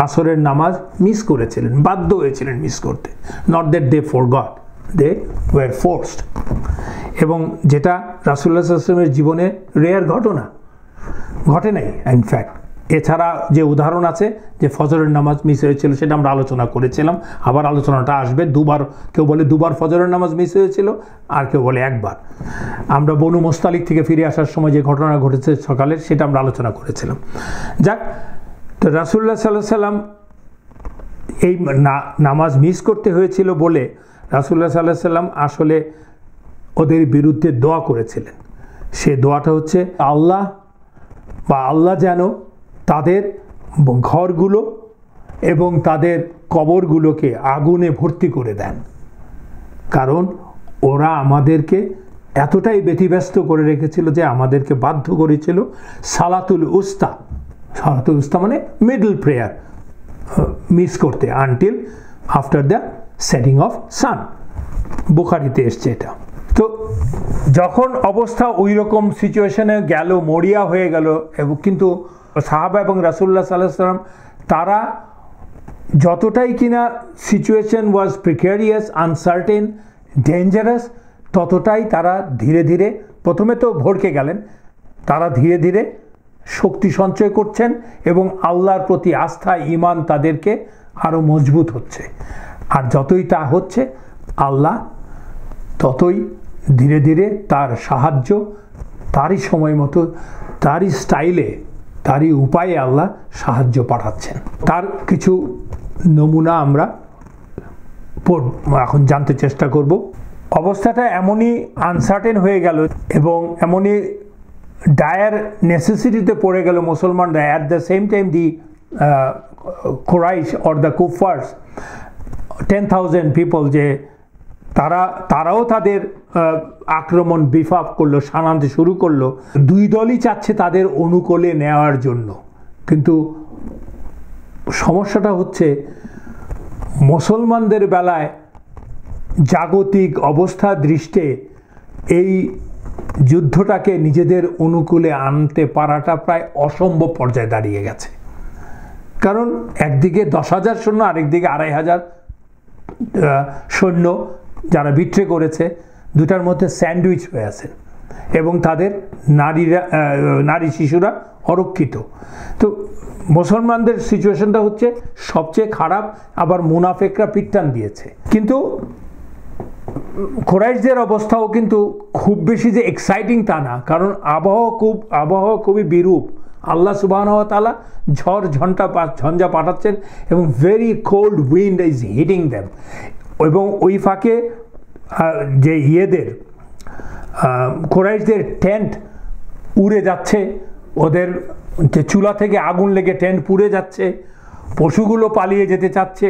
A: আসরের নামাজ মিস করেছিলেন, বাধ্য হয়েছিলেন মিস করতে। Not that they forgot, they were forced. এবং যেটা রাসূলুল্লাহ সাল্লাল্লাহু আলাইহি ওয়াসাল্লামের জীবনে রেয়ার ঘটনা, ঘটে নাই ইনফ্যাক্ট। এছাড়া যে উদাহরণ আছে যে ফজরের নামাজ মিস হয়েছিল, সেটা আমরা আলোচনা করেছিলাম, আবার আলোচনাটা আসবে। কেউ বলে দুবার ফজরের নামাজ মিস হয়েছিল, আর কেউ বলে একবার। আমরা বনু মুস্তালিক থেকে ফিরে আসার সময় যে ঘটনা ঘটেছে সকালের, সেটা আমরা আলোচনা করেছিলাম। যাক, তো রাসূলুল্লাহ সাল্লাল্লাহু আলাইহি ওয়াসাল্লাম এই নামাজ মিস করতে হয়েছিল বলে রাসূলুল্লাহ সাল্লাল্লাহু আলাইহি ওয়াসাল্লাম আসলে ওদের বিরুদ্ধে দোয়া করেছিলেন। সে দোয়াটা হচ্ছে, আল্লাহ যেন তাদের ঘরগুলো এবং তাদের কবরগুলোকে আগুনে ভর্তি করে দেন, কারণ ওরা আমাদেরকে এতটাই ব্যতিব্যস্ত করে রেখেছিল যে আমাদেরকে বাধ্য করেছিল সালাতুল উস্তা মানে মিডল প্রেয়ার মিস করতে until after the setting of sun. বুখারীতে এসছে এটা। তো যখন অবস্থা ওই রকম সিচুয়েশনে গেল, মরিয়া হয়ে গেল, এবং কিন্তু সাহাবা এবং রাসূলুল্লাহ সাল্লাল্লাহু আলাইহি ওয়াসাল্লাম তারা যতটাই কিনা সিচুয়েশন ওয়াজ প্রিকেরিয়াস, আনসার্টেন, ডেঞ্জারাস, ততটাই তারা ধীরে ধীরে, প্রথমে তো ভড়কে গেলেন, তারা ধীরে ধীরে শক্তি সঞ্চয় করছেন এবং আল্লাহর প্রতি আস্থা, ঈমান তাদেরকে আরও মজবুত হচ্ছে। আর যতই তা হচ্ছে, আল্লাহ ততই ধীরে ধীরে তার সাহায্য, তারই সময় মতো, তারই স্টাইলে, তারই উপায়ে আল্লাহ সাহায্য পাঠাচ্ছেন। তার কিছু নমুনা আমরা এখন জানতে চেষ্টা করব। অবস্থাটা এমনই আনসার্টেন হয়ে গেল এবং এমনই ডায়ার নেসেসিটিতে পড়ে গেল মুসলমানরা। At the same time the Quraysh or the কুফার্স 10,000 পিপল, যে তারাও তাদের আক্রমণ বিফাপ করলো, সানাতে শুরু করলো। দুই দলই চাচ্ছে তাদের অনুকূলে নেওয়ার জন্য, কিন্তু সমস্যাটা হচ্ছে মুসলমানদের বেলায় জাগতিক অবস্থা দৃষ্টে এই যুদ্ধটাকে নিজেদের অনুকূলে আনতে পারাটা প্রায় অসম্ভব পর্যায়ে দাঁড়িয়ে গেছে। কারণ একদিকে 10,000 সৈন্য, আরেকদিকে 2,500 সৈন্য যারা বিট্রে করেছে, দুটার মধ্যে স্যান্ডউইচ হয়ে আছেন এবং তাদের নারী শিশুরা অরক্ষিত। তো মুসলমানদের সিচুয়েশনটা হচ্ছে সবচেয়ে খারাপ, আবার মুনাফেকরা পিট্টান দিয়েছে। কিন্তু কুরাইশদের অবস্থাও কিন্তু খুব বেশি যে এক্সাইটিং তা না, কারণ আবহাওয়া খুবই বিরূপ। আল্লাহ সুবহানাহু ওয়া তাআলা ঝঞ্ঝা পাঠাচ্ছেন এবং very cold wind is hitting them. এবং ওই ফাঁকে যে কুরাইশদের টেন্ট উড়ে যাচ্ছে, ওদের যে চুলা থেকে আগুন লেগে টেন্ট পুড়ে যাচ্ছে, পশুগুলো পালিয়ে যেতে চাচ্ছে,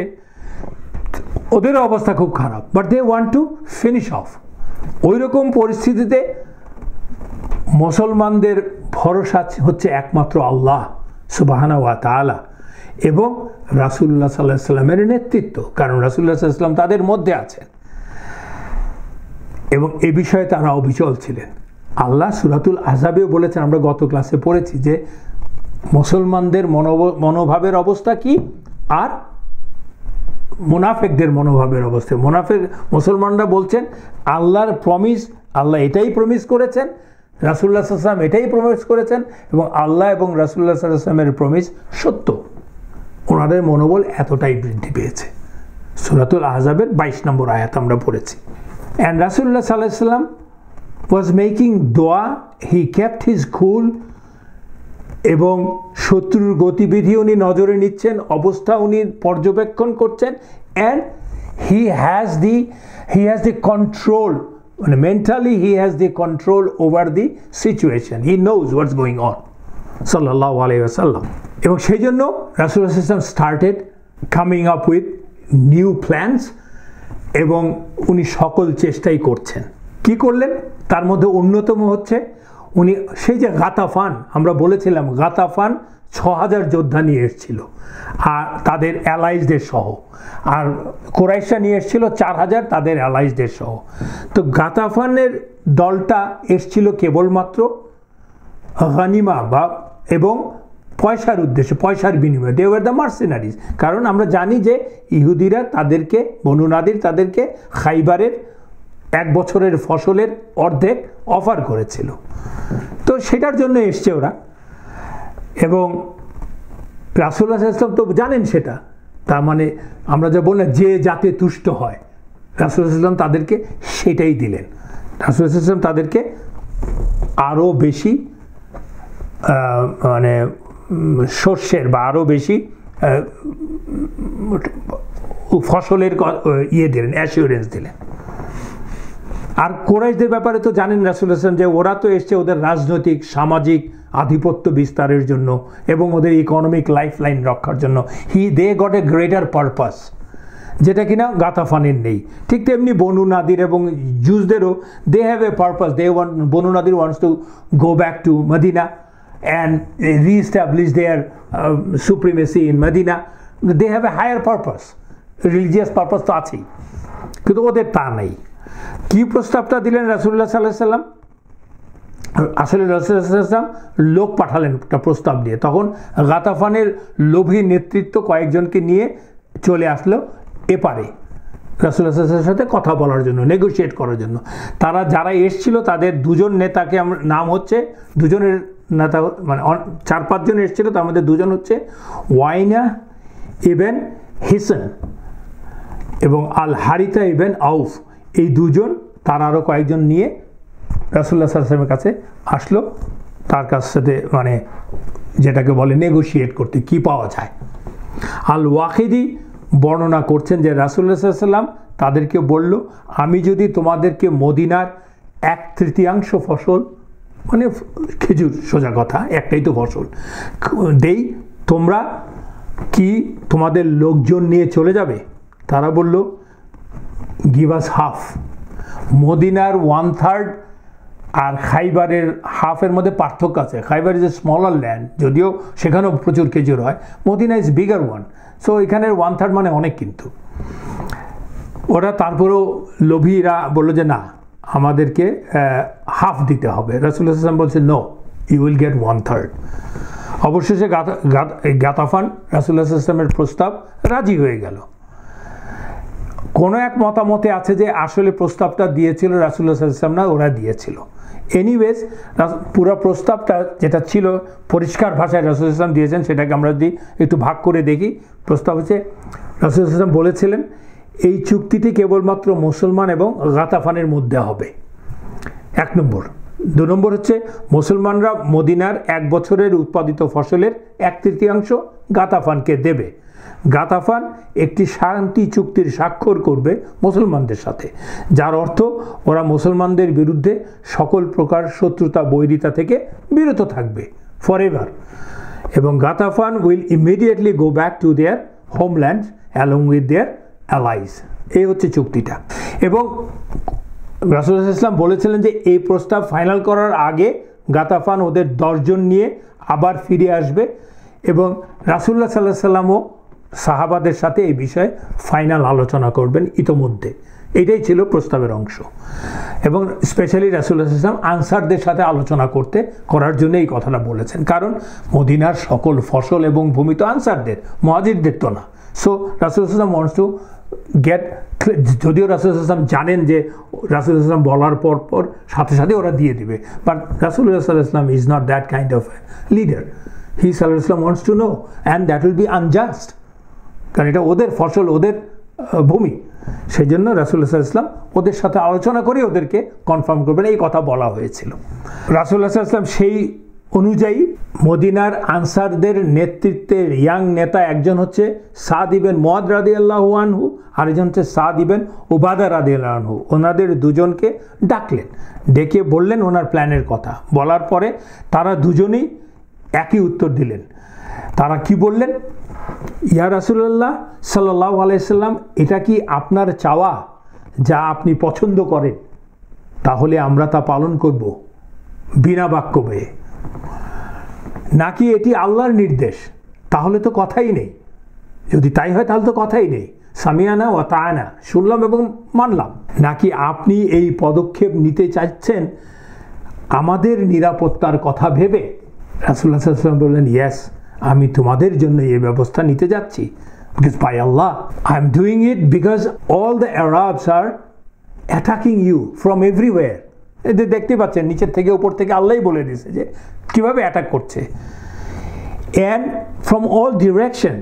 A: ওদের অবস্থা খুব খারাপ। But they want to finish off. ওই রকম পরিস্থিতিতে মুসলমানদের ভরসা হচ্ছে একমাত্র আল্লাহ সুবহানাহু ওয়া তাআলা এবং রাসূলুল্লাহ সাল্লাল্লাহু আলাইহি ওয়াসাল্লামের নেতৃত্ব, কারণ রাসূলুল্লাহ সাল্লাল্লাহু আলাইহি ওয়াসাল্লাম তাদের মধ্যে আছেন এবং এ বিষয়ে তারা অবিচল ছিলেন। আল্লাহ সূরাতুল আহজাবেও বলেছেন, আমরা গত ক্লাসে পড়েছি, যে মুসলমানদের মনোভাবের অবস্থা কি আর মুনাফেকদের মনোভাবের অবস্থা। মুসলমানরা বলছেন আল্লাহর প্রমিস, আল্লাহ এটাই প্রমিস করেছেন, রাসূলুল্লাহ সাল্লাল্লাহু আলাইহি ওয়াসাল্লাম এটাই প্রমিস করেছেন এবং আল্লাহ এবং রাসূলুল্লাহ সাল্লাল্লাহু আলাইহি ওয়াসাল্লামের প্রমিস সত্য। ওনাদের মনোবল এতটাই বৃদ্ধি পেয়েছে। সূরাতুল আহজাবের 22 নম্বর আয়াত আমরা পড়েছি। অ্যান্ড রাসূলুল্লাহ সাল্লাল্লাহু আলাইহি ওয়াসাল্লাম ওয়াজ মেকিং দোয়া, হি কেপ্ট হিজ কুল, এবং শত্রুর গতিবিধি উনি নজরে নিচ্ছেন, অবস্থা উনি পর্যবেক্ষণ করছেন। And he has the control, মানে mentally he has the control over the situation, he knows what's going on সাল্লাল্লাহু আলাইহি ওয়াসাল্লাম। এবং সেই জন্য রাসূলুল্লাহ সাল্লাল্লাহু আলাইহি ওয়াসাল্লাম started coming up with new plans এবং উনি সকল চেষ্টাই করছেন। কি করলেন? তার মধ্যে অন্যতম হচ্ছে উনি সেই যে গাতাফান, আমরা বলেছিলাম গাতাফান 6,000 যোদ্ধা নিয়ে এসেছিল আর তাদের অ্যালাইজদের সহ, আর কুরাইশরা নিয়ে এসেছিল 4,000 তাদের অ্যালাইজদের সহ। তো গাতাফানের দলটা এসেছিল কেবলমাত্র গানিমা এবং পয়সার উদ্দেশ্যে, পয়সার বিনিময়ে। They were the mercenaries. কারণ আমরা জানি যে ইহুদিরা তাদেরকে, বনু নাদির তাদেরকে খাইবারের 1 বছরের ফসলের অর্ধেক অফার করেছিল, তো সেটার জন্য এসছে ওরা। এবং রাসূলুল্লাহ সাল্লাল্লাহু আলাইহি ওয়াসাল্লাম তো জানেন সেটা, তার মানে আমরা যা বললাম যে যাতে তুষ্ট হয়, রাসূলুল্লাহ সাল্লাল্লাহু আলাইহি ওয়াসাল্লাম তাদেরকে সেটাই দিলেন। রাসূলুল্লাহ সাল্লাল্লাহু আলাইহি ওয়াসাল্লাম তাদেরকে আরও বেশি মানে শস্যের বা আরও বেশি ফসলের দিলেন, অ্যাসিওরেন্স দিলেন। আর কোরাইশদের ব্যাপারে তো জানেন রাসূলুল্লাহ সাল্লাল্লাহু আলাইহি ওয়াসাল্লাম, যে ওরা তো এসছে ওদের রাজনৈতিক সামাজিক আধিপত্য বিস্তারের জন্য এবং ওদের ইকোনমিক লাইফ লাইন রক্ষার জন্য। They got a greater purpose. যেটা কিনা গাতাফানের নেই। ঠিক তেমনি বনু নাদির এবং জুসদেরও they have a purpose, Banu Nadir wants to go back to Medina and re-establish their supremacy in Medina. They have a higher purpose, religious purpose তো আছেই, কিন্তু ওদের তা নেই। কি প্রস্তাবটা দিলেন রাসূলুল্লাহ সাল্লাল্লাহু আলাইহি সাল্লাম? আসলে রাসূলুল্লাহ সাল্লাল্লাহু আলাইহি সাল্লাম লোক পাঠালেন একটা প্রস্তাব দিয়ে। তখন গাতাফানের লোভী নেতৃত্ব কয়েকজনকে নিয়ে চলে আসলো এপারে রাসূলুল্লাহ সাল্লাল্লাহু আলাইহি ওয়াসাল্লামের সাথে কথা বলার জন্য, নেগোশিয়েট করার জন্য। তারা যারা এসেছিল তাদের দুজন নেতাকে নাম হচ্ছে, দুজনের নেতা মানে 4-5 জন এসেছিল, তার মধ্যে দুজন হচ্ছে ওয়াইনা ইবেন হিসন এবং আল হারিতা ইবেন আউফ। এই দুজন, তার আরও কয়েকজন নিয়ে রাসূলুল্লাহ সাল্লাল্লাহু আলাইহি ওয়াসাল্লামের কাছে আসলো, তার কাছ সাথে মানে যেটাকে বলে নেগোশিয়েট করতে, কি পাওয়া যায়। আল ওয়াকিদি বর্ণনা করছেন যে রাসূলুল্লাহ সাল্লাল্লাহু আলাইহি ওয়াসাল্লাম তাদেরকে বলল, আমি যদি তোমাদেরকে মদিনার 1/3 ফসল, মানে খেজুর, সোজা কথা, একটাই তো ফসল দেই, তোমরা কি তোমাদের লোকজন নিয়ে চলে যাবে? তারা বলল, গিভ আস হাফ। মদিনার 1/3 আর খাইবারের হাফের মধ্যে পার্থক্য আছে। Khaybar is a smaller land, যদিও সেখানেও প্রচুর খেজুর হয়। Medina is bigger one, so এখানের 1/3 মানে অনেক। কিন্তু ওরা তারপরেও লোভীরা বললো যে না, আমাদেরকে হাফ দিতে হবে। রাসূলুল্লাহ সাল্লাল্লাহু আলাইহি ওয়াসাল্লাম বলছে, নো, ইউ উইল গেট 1/3। অবশেষে গাতাফান রাসূলুল্লাহ সাল্লাল্লাহু আলাইহি ওয়াসাল্লামের প্রস্তাব রাজি হয়ে গেল। কোনো এক মতামতে আছে যে আসলে প্রস্তাবটা দিয়েছিল রাসূলুল্লাহ সাল্লাল্লাহু আলাইহি ওয়াসাল্লাম না, ওরা দিয়েছিল। এনিওয়েজ পুরো প্রস্তাবটা যেটা ছিল পরিষ্কার ভাষায় রাসূলুল্লাহ সাল্লাল্লাহু আলাইহি ওয়াসাল্লাম দিয়েছেন, সেটাকে আমরা যদি একটু ভাগ করে দেখি। প্রস্তাব হচ্ছে, রাসূলুল্লাহ সাল্লাল্লাহু আলাইহি ওয়াসাল্লাম বলেছিলেন এই চুক্তিটি কেবলমাত্র মুসলমান এবং গাতাফানের মধ্যে হবে, 1 নম্বর। 2 নম্বর হচ্ছে মুসলমানরা মদিনার 1 বছরের উৎপাদিত ফসলের 1/3 গাতাফানকে দেবে। গাতাফান একটি শান্তি চুক্তির স্বাক্ষর করবে মুসলমানদের সাথে, যার অর্থ ওরা মুসলমানদের বিরুদ্ধে সকল প্রকার শত্রুতা বৈরিতা থেকে বিরত থাকবে ফরএভার, এবং Ghatafan will immediately go back to their homeland along with their allies. এই হচ্ছে চুক্তিটা। এবং রাসূলুল্লাহ সাল্লাল্লাহু আলাইহি ওয়াসাল্লাম বলেছিলেন যে এই প্রস্তাব ফাইনাল করার আগে গাতাফান ওদের 10 জন নিয়ে আবার ফিরে আসবে, এবং রাসূলুল্লাহ সাল্লাল্লাহু আলাইহি ওয়াসাল্লামও সাহাবাদের সাথে এই বিষয়ে ফাইনাল আলোচনা করবেন ইতোমধ্যে। এটাই ছিল প্রস্তাবের অংশ। এবং স্পেশালি রাসূলুল্লাহ সাল্লাল্লাহু আলাইহি ওয়াসাল্লাম আনসারদের সাথে আলোচনা করার জন্য এই কথাটা বলেছেন, কারণ মদিনার সকল ফসল এবং ভূমি তো আনসারদের, মুহাজিরদের তো না। সো রাসূলুল্লাহ সাল্লাল্লাহু আলাইহি ওয়াসাল্লাম ওয়ান্টস টু গেট, যদিও রাসূলুল্লাহ সাল্লাল্লাহু আলাইহি ওয়াসাল্লাম জানেন যে রাসূলুল্লাহ সাল্লাল্লাহু আলাইহি ওয়াসাল্লাম বলার পর সাথে সাথে ওরা দিয়ে দিবে, বাট রাসূলুল্লাহ সাল্লাল্লাহু আলাইহি ওয়াসাল্লাম is not that kind of leader. He সাল্লাল্লাহু আলাইহি ওয়াসাল্লাম wants to know, and that will be unjust, কারণ এটা ওদের ফসল, ওদের ভূমি। সেই জন্য রাসূলুল্লাহ সাল্লাল্লাহু আলাইহি ওয়াসাল্লাম ওদের সাথে আলোচনা করে ওদেরকে কনফার্ম করবেন, এই কথা বলা হয়েছিল। রাসূলুল্লাহ সাল্লাল্লাহু আলাইহি ওয়াসাল্লাম সেই অনুযায়ী মদিনার আনসারদের নেতৃত্বের ইয়াং নেতা একজন হচ্ছে সাদ ইবেন মুআদ রাদিয়াল্লাহু আনহু, আরেকজন হচ্ছে সাদ ইবেন উবাদা রাদিয়াল্লাহু আনহু। ওনাদের দুজনকে ডাকলেন, ডেকে বললেন ওনার প্ল্যানের কথা। বলার পরে তারা দুজনেই একই উত্তর দিলেন। তারা কি বললেন? ইয়া রাসূলুল্লাহ সাল্লাল্লাহু আলাইহি সাল্লাম, এটা কি আপনার চাওয়া যা আপনি পছন্দ করেন? তাহলে আমরা তা পালন করব বিনা বাক্য ব্যয়ে। নাকি এটি আল্লাহর নির্দেশ? তাহলে তো কথাই নেই। যদি তাই হয় তাহলে তো কথাই নেই, সামিয়ানা ওয়া তাআনা, শুনলাম এবং মানলাম। নাকি আপনি এই পদক্ষেপ নিতে চাইছেন আমাদের নিরাপত্তার কথা ভেবে? রাসূলুল্লাহ সাল্লাল্লাহু আলাইহি ওয়াসাল্লাম বললেন, ইয়েস, আমি তোমাদের জন্য এই ব্যবস্থা নিতে যাচ্ছি। Because by Allah, I am doing it because all the Arabs are attacking you from everywhere. এদের দেখতে পাচ্ছেন নিচের থেকে উপর থেকে আল্লাহই বলে দিয়েছে যে কীভাবে অ্যাটাক করছে। And from all direction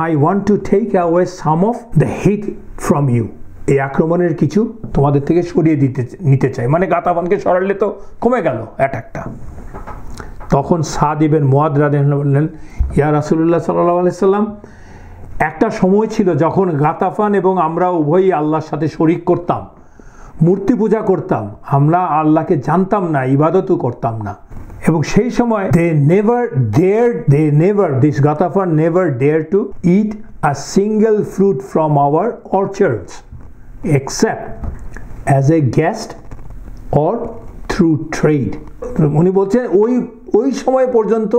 A: I want to take away some of the heat from you. এই আক্রমণের কিছু তোমাদের থেকে সরিয়ে নিতে চাই, মানে গাতাফানকে সরালে তো কমে গেল অ্যাটাকটা। তখন সাদ ইবেন মুআদ রাদিয়াল্লাহু আনহু বললেন, ইয়া রাসূলুল্লাহ সাল্লাল্লাহু আলাইহি সাল্লাম, একটা সময় ছিল যখন গাতাফান এবং আমরা উভয়ই আল্লাহর সাথে শরিক করতাম, মূর্তি পূজা করতাম, আমরা আল্লাহকে জানতাম না, ইবাদতও করতাম না। এবং সেই সময় this Ghatafan never dare to eat a single fruit from our orchards except as a guest or through trade. উনি বলছেন ওই সময় পর্যন্ত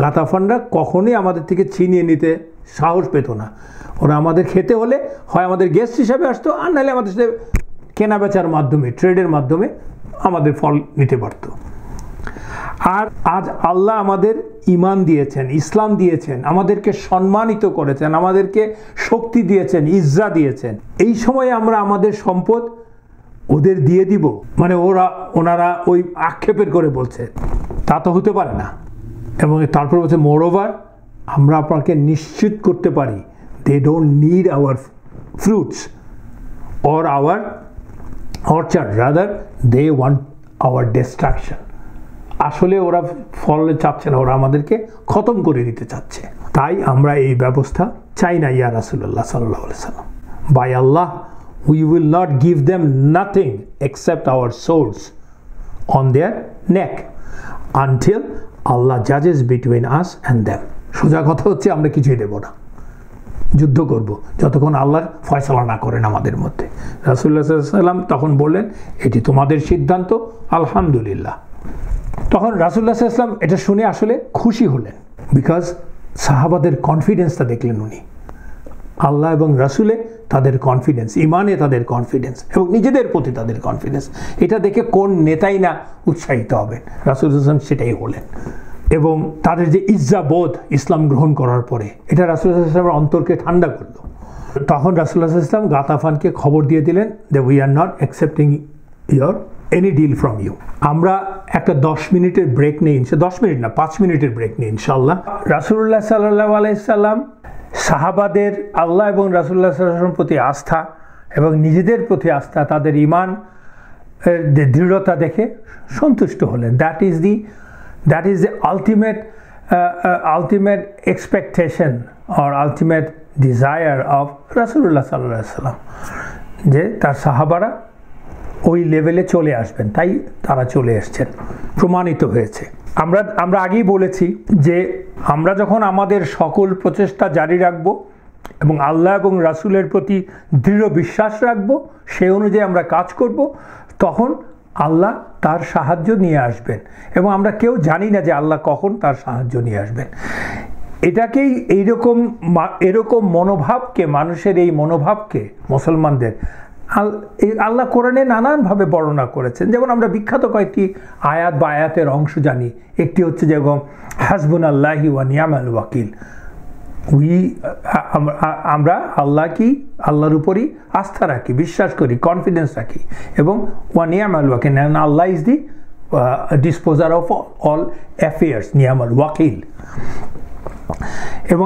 A: গাতাফানরা কখনোই আমাদের থেকে ছিনিয়ে নিতে সাহস পেত না। ওরা আমাদের খেতে হলে হয় আমাদের গেস্ট হিসাবে আসতো, আর নাহলে আমাদের সাথে কেনা বেচার মাধ্যমে, ট্রেডের মাধ্যমে আমাদের ফল নিতে পারত। আর আজ আল্লাহ আমাদের ঈমান দিয়েছেন, ইসলাম দিয়েছেন, আমাদেরকে সম্মানিত করেছেন, আমাদেরকে শক্তি দিয়েছেন, ইজ্জা দিয়েছেন। এই সময়ে আমরা আমাদের সম্পদ ওদের দিয়ে দিব, মানে ওনারা ওই আক্ষেপের করে বলছে, তা তো হতে পারে না। এবং তারপর বলছে মোরওভার, আমরা আপনাকে নিশ্চিত করতে পারি they don't need our fruits or our orchard, rather they want our destruction. আসলে ওরা ফল চাচ্ছে না, ওরা আমাদেরকে খতম করে দিতে চাচ্ছে। তাই আমরা এই ব্যবস্থা চাই না ইয়া রাসূলুল্লাহ সাল্লাল্লাহু আলাইহি ওয়াসাল্লাম। By Allah, we will not give them nothing except our swords on their neck until Allah judges between us and them. সোজা কথা হচ্ছে আমরা কিছুই দেব না, যুদ্ধ করব যতক্ষণ আল্লাহর ফয়সালা না করেন আমাদের মধ্যে। রাসূলুল্লাহ সাল্লাল্লাহু আলাইহি ওয়াসাল্লাম তখন বললেন, এটি তোমাদের সিদ্ধান্ত, আলহামদুলিল্লাহ। তখন রাসূলুল্লাহ সাল্লাল্লাহু আলাইহি ওয়াসাল্লাম এটা শুনে আসলে খুশি হলেন, বিকজ সাহাবাদের কনফিডেন্সটা দেখলেন উনি, আল্লাহ এবং রাসূলে তাদের কনফিডেন্স, ইমানে তাদের কনফিডেন্স এবং নিজেদের প্রতি তাদের কনফিডেন্স, এটা দেখে কোন নেতাই না উৎসাহিত হবেন। রাসূলুল্লাহ সাল্লাল্লাহু আলাইহি ওয়াসাল্লাম সেটাই হলেন। এবং তাদের যে ইজ্জাবোধ ইসলাম গ্রহণ করার পরে, এটা রাসূলুল্লাহ সাল্লাল্লাহু আলাইহি ওয়াসাল্লামের অন্তরকে ঠান্ডা করলো। তখন রাসূলুল্লাহ সাল্লাল্লাহু আলাইহি ওয়াসাল্লাম গাতাফানকে খবর দিয়ে দিলেন যে we are not accepting your any deal from you. আমরা একটা 10 মিনিটের ব্রেক নেই, 10 মিনিট না 5 মিনিটের ব্রেক নেই ইনশাআল্লাহ। রাসূলুল্লাহ সাল্লাল্লাহু আলাইহি ওয়াসাল্লাম সাহাবাদের আল্লাহ এবং রাসূলুল্লাহ সাল্লাল্লাহু আলাইহি ওয়াসাল্লামের প্রতি আস্থা এবং নিজেদের প্রতি আস্থা, তাদের ঈমান দৃঢ়তা দেখে সন্তুষ্ট হলেন। That is the ultimate expectation or ultimate desire of Rasulullah sallallahu alaihi wasallam, যে তার সাহাবারা ওই লেভেলে চলে আসবেন, তাই তারা চলে এসেছেন, প্রমাণিত হয়েছে। আমরা আগেই বলেছি যে আমরা যখন আমাদের সকল প্রচেষ্টা জারি রাখব এবং আল্লাহ এবং রাসূলের প্রতি দৃঢ় বিশ্বাস রাখব, সেই অনুযায়ী আমরা কাজ করব, তখন আল্লাহ তার সাহায্য নিয়ে আসবেন। এবং আমরা কেউ জানি না যে আল্লাহ কখন তার সাহায্য নিয়ে আসবেন। এটাকেই এরকম মনোভাবকে, মানুষের এই মনোভাবকে, মুসলমানদের আল্লাহ কোরআনে নানানভাবে বর্ণনা করেছেন। যেমন আমরা বিখ্যাত কয়েকটি আয়াত বা আয়াতের অংশ জানি। একটি হচ্ছে যেমন হাসবুনাল্লাহি ওয়া নি'মাল ওয়াকিল, আমরা আল্লাহর উপরই আস্থা রাখি, বিশ্বাস করি, কনফিডেন্স রাখি। এবং ওয়া নি'মাল ওয়াকিল, আল্লাহ is the disposer of all affairs, নি'মাল ওয়াকিল। এবং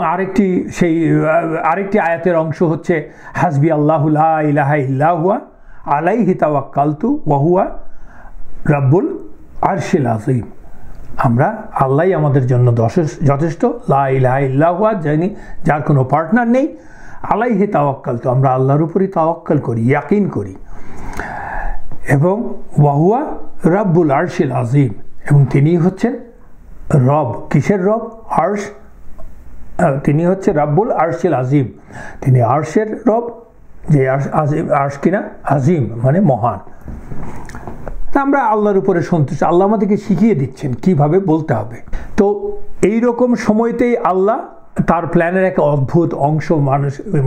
A: আরেকটি আয়াতের অংশ হচ্ছে হাসবি আল্লাহু লা ইলাহা ইল্লা হুয়া আলাইহি তাওয়াক্কালতু ওয়া হুয়া রাব্বুল আরশিল আযীম। আমরা আল্লাহই আমাদের জন্য যথেষ্ট, লা ইলাহা ইল্লা হুয়া, যার কোনো পার্টনার নেই, আলাইহি তাওয়াক্কালতু, আমরা আল্লাহর উপরই তাওয়াক্কাল করি, ইয়াকিন করি। এবং ওয়া হুয়া রাব্বুল আরশিল আযীম, এবং তিনি হচ্ছেন রব। কিসের রব? আরশ। তিনি হচ্ছে রাব্বুল আরশিল আযীম, তিনি আরশের রব। যে আরশ কিনা আযীম মানে মহান। আমরা আল্লাহর উপরে সন্তুষ্ট, আল্লাহ আমাদেরকে শিখিয়ে দিচ্ছেন কিভাবে বলতে হবে। তো এই রকম সময়তেই আল্লাহ তার প্ল্যানের এক অদ্ভুত অংশ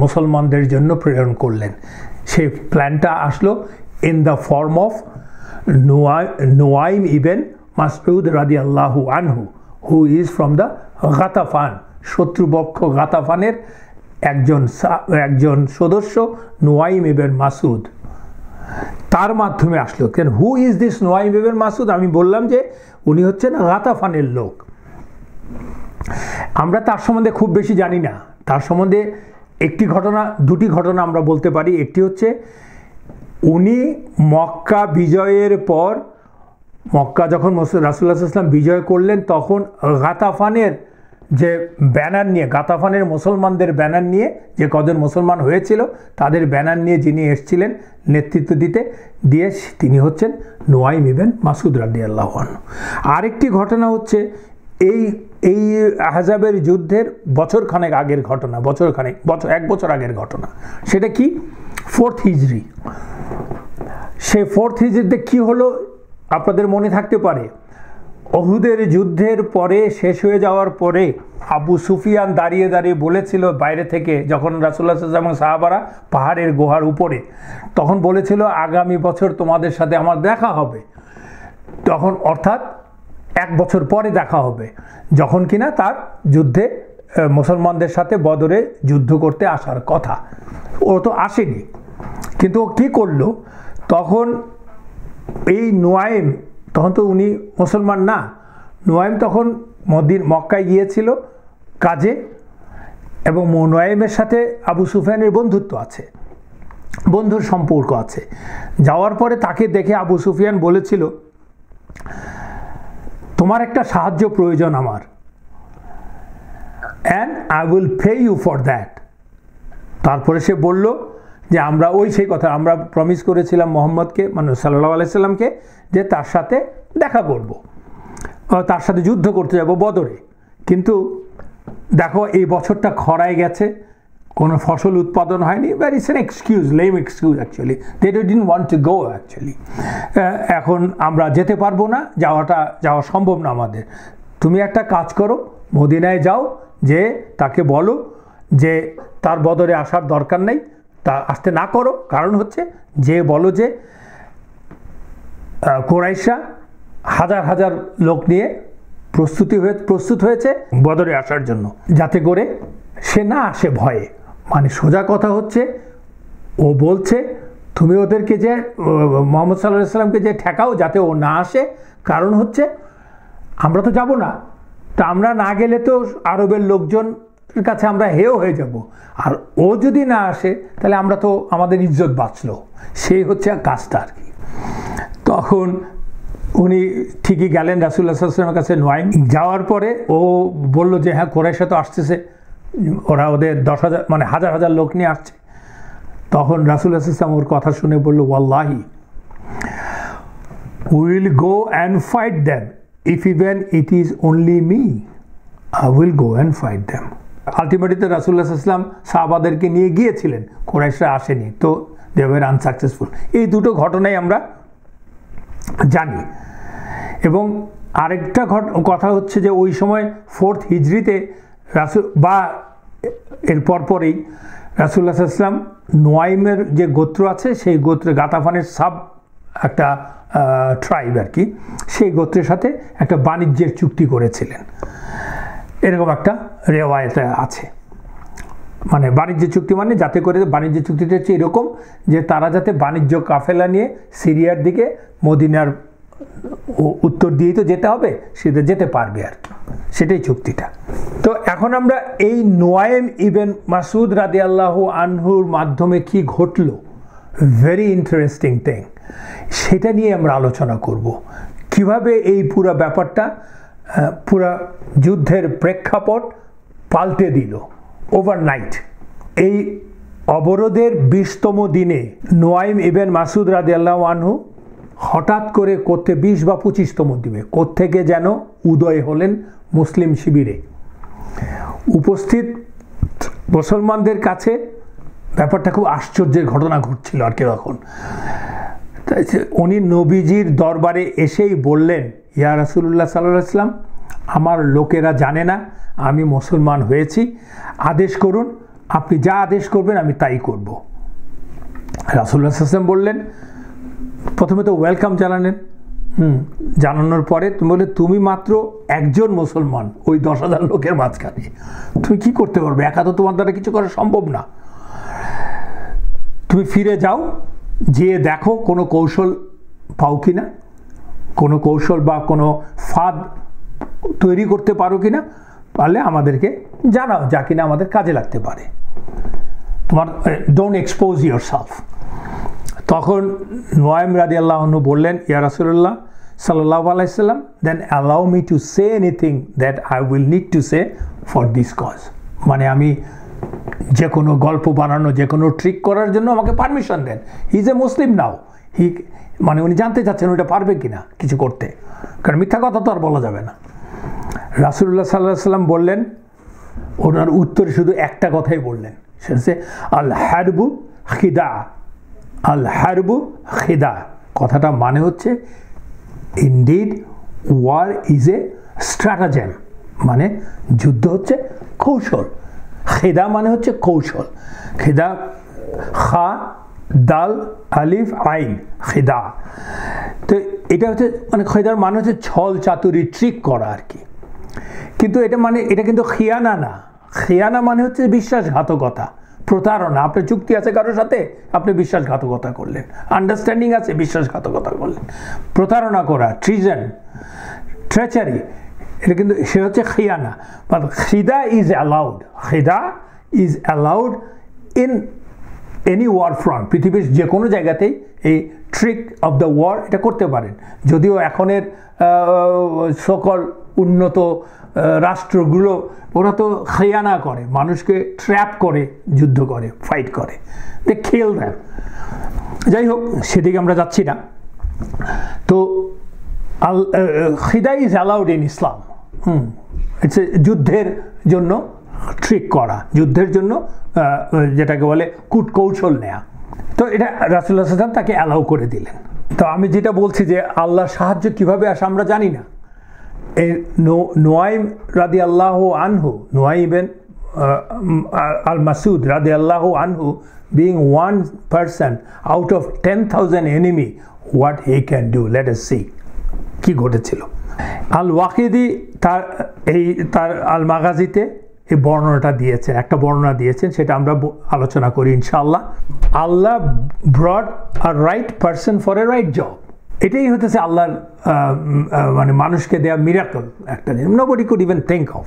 A: মুসলমানদের জন্য প্রেরণ করলেন। সেই প্ল্যানটা আসলো in the form of Nuaym ibn Masud রাদিয়াল্লাহু আনহু, who is from the Ghatafan, শত্রুপক্ষ গাতাফানের একজন সদস্য নুয়াইম ইবন মাসউদ। তার মাধ্যমে আসলো। কেন, who is this Nuaym ibn Masud? আমি বললাম যে উনি হচ্ছেন গাতাফানের লোক। আমরা তার সম্বন্ধে খুব বেশি জানি না। তার সম্বন্ধে দুটি ঘটনা আমরা বলতে পারি। একটি হচ্ছে উনি মক্কা বিজয়ের পর, মক্কা যখন রাসূলুল্লাহ সাল্লাল্লাহু আলাইহি ওয়াসাল্লাম বিজয় করলেন, তখন গাতাফানের যে ব্যানার নিয়ে, গাতাফানের মুসলমানদের ব্যানার নিয়ে, যে কজন মুসলমান হয়েছিল তাদের ব্যানার নিয়ে যিনি এসেছিলেন নেতৃত্ব দিয়ে তিনি হচ্ছেন নুয়াইম ইবন মাসউদ রাদিয়াল্লাহু আনহু। আরেকটি ঘটনা হচ্ছে এই এই আহজাবের যুদ্ধের বছরখানেক আগের ঘটনা, এক বছর আগের ঘটনা। সেটা কি? 4th হিজরি। সেই 4th হিজরিতে কি হলো আপনাদের মনে থাকতে পারে। উহুদের যুদ্ধের পরে, শেষ হয়ে যাওয়ার পরে আবু সুফিয়ান দাঁড়িয়ে দাঁড়িয়ে বলেছিল বাইরে থেকে, যখন রাসূলুল্লাহ সাল্লাল্লাহু আলাইহি ওয়াসাল্লাম সাহাবারা পাহাড়ের গুহার উপরে, তখন বলেছিল আগামী বছর তোমাদের সাথে আমার দেখা হবে। তখন অর্থাৎ 1 বছর পরে দেখা হবে, যখন কিনা তার যুদ্ধে মুসলমানদের সাথে বদরে যুদ্ধ করতে আসার কথা। ও তো আসেনি, কিন্তু ও কী করলো, তখন এই নুয়াইম, তখন তো উনি মুসলমান না, নুয়াইম তখন মক্কায় গিয়েছিল কাজে, এবং নুয়াইমের সাথে আবু সুফিয়ানের বন্ধুত্ব আছে, বন্ধুর সম্পর্ক আছে। যাওয়ার পরে তাকে দেখে আবু সুফিয়ান বলেছিল তোমার একটা সাহায্য প্রয়োজন আমার, and I will pay you for that. তারপরে সে বলল যে আমরা সেই কথা আমরা প্রমিস করেছিলাম মোহাম্মদকে, মানে সাল্লাল্লাহু আলাইহি সাল্লামকে, যে তার সাথে দেখা করব, তার সাথে যুদ্ধ করতে যাব বদরে। কিন্তু দেখো এই বছরটা খরায় গেছে, কোনো ফসল উৎপাদন হয়নি। It's an excuse, lame excuse actually, they didn't want to go actually. এখন আমরা যেতে পারবো না, যাওয়া সম্ভব না আমাদের। তুমি একটা কাজ করো, মদিনায় যাও, যে তাকে বলো যে তার বদরে আসার দরকার নেই, তা আসতে না করো। কারণ হচ্ছে যে বলো যে কুরাইশরা হাজার হাজার লোক নিয়ে প্রস্তুত হয়েছে বদরে আসার জন্য, যাতে করে সে না আসে ভয়ে। মানে সোজা কথা হচ্ছে, ও বলছে তুমি ওদেরকে যে মুহাম্মদ সাল্লাল্লাহু আলাইহি সাল্লামকে যে ঠেকাও যাতে ও না আসে। কারণ হচ্ছে আমরা তো যাব না, তা আমরা না গেলে তো আরবের লোকজন কাছে আমরা হেয় হয়ে যাব, আর ও যদি না আসে তাহলে আমরা তো, আমাদের ইজ্জত বাঁচলো। সেই হচ্ছে কাজটা আর কি। তখন উনি ঠিকই গেলেন রাসূলুল্লাহ সাল্লাল্লাহু আলাইহি ওয়াসাল্লামের কাছে। নুয়াইম যাওয়ার পরে ও বলল যে হ্যাঁ, কুরাইশরা তো আসতেছে, ওরা ওদের 10,000 মানে হাজার হাজার লোক নিয়ে আসছে। তখন রাসূলুল্লাহ সাল্লাল্লাহু আলাইহি ওয়াসাল্লাম ওর কথা শুনে বলল, ওয়াল্লাহি will go and fight them, if even it is only me, I will go and fight them. Ultimately রাসূলুল্লাহ সাল্লাল্লাহু আলাইহি ওয়াসাল্লাম সাহাবাদেরকে নিয়ে গিয়েছিলেন, কুরাইশরা আসেনি, তো দে ওয়্যার আনসাকসেসফুল। এই দুটো ঘটনাই আমরা জানি। এবং আরেকটা কথা হচ্ছে যে ওই সময় 4th হিজরিতে বা এর পরপরেই রাসূলুল্লাহ সাল্লাল্লাহু আলাইহি ওয়াসাল্লাম নুয়াইমের যে গোত্র আছে, সেই গোত্রে গাতাফানের একটা ট্রাইব আর কি, সেই গোত্রের সাথে একটা বাণিজ্যের চুক্তি করেছিলেন, এরকম একটা রেওয়ায়েত আছে। মানে বাণিজ্য চুক্তি, মানে যাতে করে বাণিজ্য চুক্তিটা হচ্ছে এরকম যে তারা যাতে বাণিজ্য কাফেলা নিয়ে সিরিয়ার দিকে, মদিনার উত্তর দিয়েই তো যেতে হবে, সেটা যেতে পারবে আর কি, সেটাই চুক্তিটা। তো এখন আমরা এই নুয়াইম ইবনে মাসউদ রাদিয়াল্লাহু আনহুর মাধ্যমে কি ঘটলো, ভেরি ইন্টারেস্টিং থিং, সেটা নিয়ে আমরা আলোচনা করব। কিভাবে এই পুরো ব্যাপারটা, পুরা যুদ্ধের প্রেক্ষাপট পাল্টে দিল ওভারনাইট। এই অবরোধের 20তম দিনে নুয়াইম ইবনে মাসউদ রাদিয়াল্লাহু আনহু হঠাৎ করে 20 বা 25তম দিনে কোত্থেকে যেন উদয় হলেন মুসলিম শিবিরে। উপস্থিত মুসলমানদের কাছে ব্যাপারটা খুব আশ্চর্যের ঘটনা ঘটছিল আর কি। তখন উনি নবীজির দরবারে এসেই বললেন, ইয়া রাসূলুল্লাহ সাল্লাল্লাহু আলাইহি ওয়াসাল্লাম, আমার লোকেরা জানে না আমি মুসলমান হয়েছি, আদেশ করুন, আপনি যা আদেশ করবেন আমি তাই করব। রাসূলুল্লাহ সাল্লাল্লাহু আলাইহি ওয়াসাল্লাম বললেন, প্রথমে তো ওয়েলকাম জানালেন, জানানোর পরে তুমি বলে তুমি মাত্র একজন মুসলমান ওই 10,000 লোকের মাঝখানে, তুমি কি করতে পারবে? একা তো তোমার দ্বারা কিছু করা সম্ভব না। তুমি ফিরে যাও, যেয়ে দেখো কোনো কৌশল পাও কিনা, কোনো কৌশল বা কোনো ফাঁদ তৈরি করতে পারো কিনা, পারলে আমাদেরকে জানাও, যা কিনা আমাদের কাজে লাগতে পারে। তোমার ডোন্ট এক্সপোজ ইয়োরসেলফ। তখন নুয়াইম রাদিয়াল্লাহু আনহু বললেন, ইয়া রাসূলুল্লাহ সাল্লাল্লাহু আলাইহি ওয়াসাল্লাম, then allow me to say anything that I will need to say for this cause. মানে আমি যে কোনো গল্প বানানো, যে কোনো ট্রিক করার জন্য আমাকে permission then. He is a মুসলিম নাও, মানে উনি জানতে চাচ্ছেন ওইটা পারবে কিনা কিছু করতে, কারণ মিথ্যা কথা তো আর বলা যাবে না। রাসূলুল্লাহ সাল্লাল্লাহু আলাইহি সাল্লাম বললেন, ওনার উত্তরে শুধু একটা কথাই বললেন, সেটা হচ্ছে আল হারবু খিদা। আল হারবু খিদা কথাটা মানে হচ্ছে ইনডিড ওয়ার ইজ এ স্ট্র্যাটাজেম, মানে যুদ্ধ হচ্ছে কৌশল। খিদা মানে হচ্ছে কৌশল। খিদা খা দাল আলিফ আইন খিদা। তো এটা হচ্ছে মানে খিদার মানে হচ্ছে ছল চাতুরি, ট্রিক করা আর কি। কিন্তু এটা কিন্তু খিয়ানা না। খিয়ানা মানে হচ্ছে বিশ্বাসঘাতকতা, প্রতারণা। আপনার চুক্তি আছে কারোর সাথে, আপনি বিশ্বাসঘাতকতা করলেন, আন্ডারস্ট্যান্ডিং আছে, বিশ্বাসঘাতকতা করলেন। প্রতারণা করা, ট্রিজন, ট্রেচারি, এটা কিন্তু সে হচ্ছে খিয়ানা। বাট খিদা ইজ অ্যালাউড। খিদা is allowed in any war front. পৃথিবীর যে কোনো জায়গাতেই এই ট্রিক অফ দ্য ওয়ার এটা করতে পারেন। যদিও এখনের সকল উন্নত রাষ্ট্রগুলো ওরা তো খেয়ানা করে, মানুষকে ট্র্যাপ করে, যুদ্ধ করে, ফাইট করে, দে খেল দেন। যাই হোক, সেদিকে আমরা যাচ্ছি না। তো খিদা is allowed in Islam. It's যুদ্ধের জন্য ট্রিক করা, যুদ্ধের জন্য যেটাকে বলে কূটকৌশল নেয়া। তো এটা রাসূলুল্লাহ সাল্লাল্লাহু আলাইহি ওয়াসাল্লাম তাকে অ্যালাউ করে দিলেন। তো আমি যেটা বলছি যে আল্লাহর সাহায্য কিভাবে আসে আমরা জানি না। এই নুয়াইম রাদিয়াল্লাহু আনহু, নুয়াইম বিন আল মাসউদ রাদিয়াল্লাহু আনহু, being one person out of 10,000 enemy, what he can do, let us see কি ঘটেছিল। আল ওয়াকিদি তার আল মাগাজিতে এই বর্ণনাটা দিয়েছেন, একটা বর্ণনা দিয়েছেন, সেটা আমরা আলোচনা করি ইনশাআল্লাহ। আল্লাহ brought a right person for a right job. এটাই হতেছে আল্লাহর মানে মানুষকে দেয়া মিরাকল একটা জিনিস, nobody could even think of.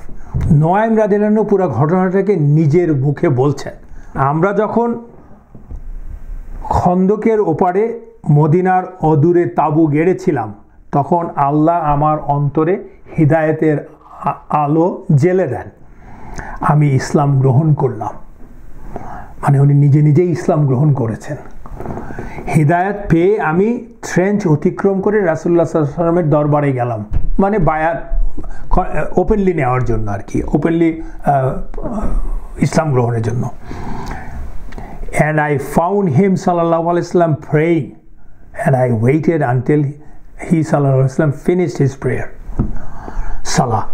A: Nuaym রাদিয়াল্লাহু আনহু পুরো ঘটনাটাকে নিজের মুখে বলছেন। আমরা যখন খন্দকের ওপারে মদিনার অদূরে তাঁবু গেড়েছিলাম, তখন আল্লাহ আমার অন্তরে হিদায়েতের আলো জ্বেলে দেন। আমি ইসলাম গ্রহণ করলাম। মানে উনি নিজে নিজেই ইসলাম গ্রহণ করেছেন। হিদায়াত পেয়ে আমি ট্রেঞ্চ অতিক্রম করে রাসূলুল্লাহ সাল্লাল্লাহু আলাইহি ওয়াসাল্লামের দরবারে গেলাম, মানে বায়াত ওপেনলি নেওয়ার জন্য আর কি, ওপেনলি ইসলাম গ্রহণের জন্য। And I found him sallallahu alaihi wasallam praying, and I waited until he sallallahu alaihi wasallam finished his prayer. সালাহ।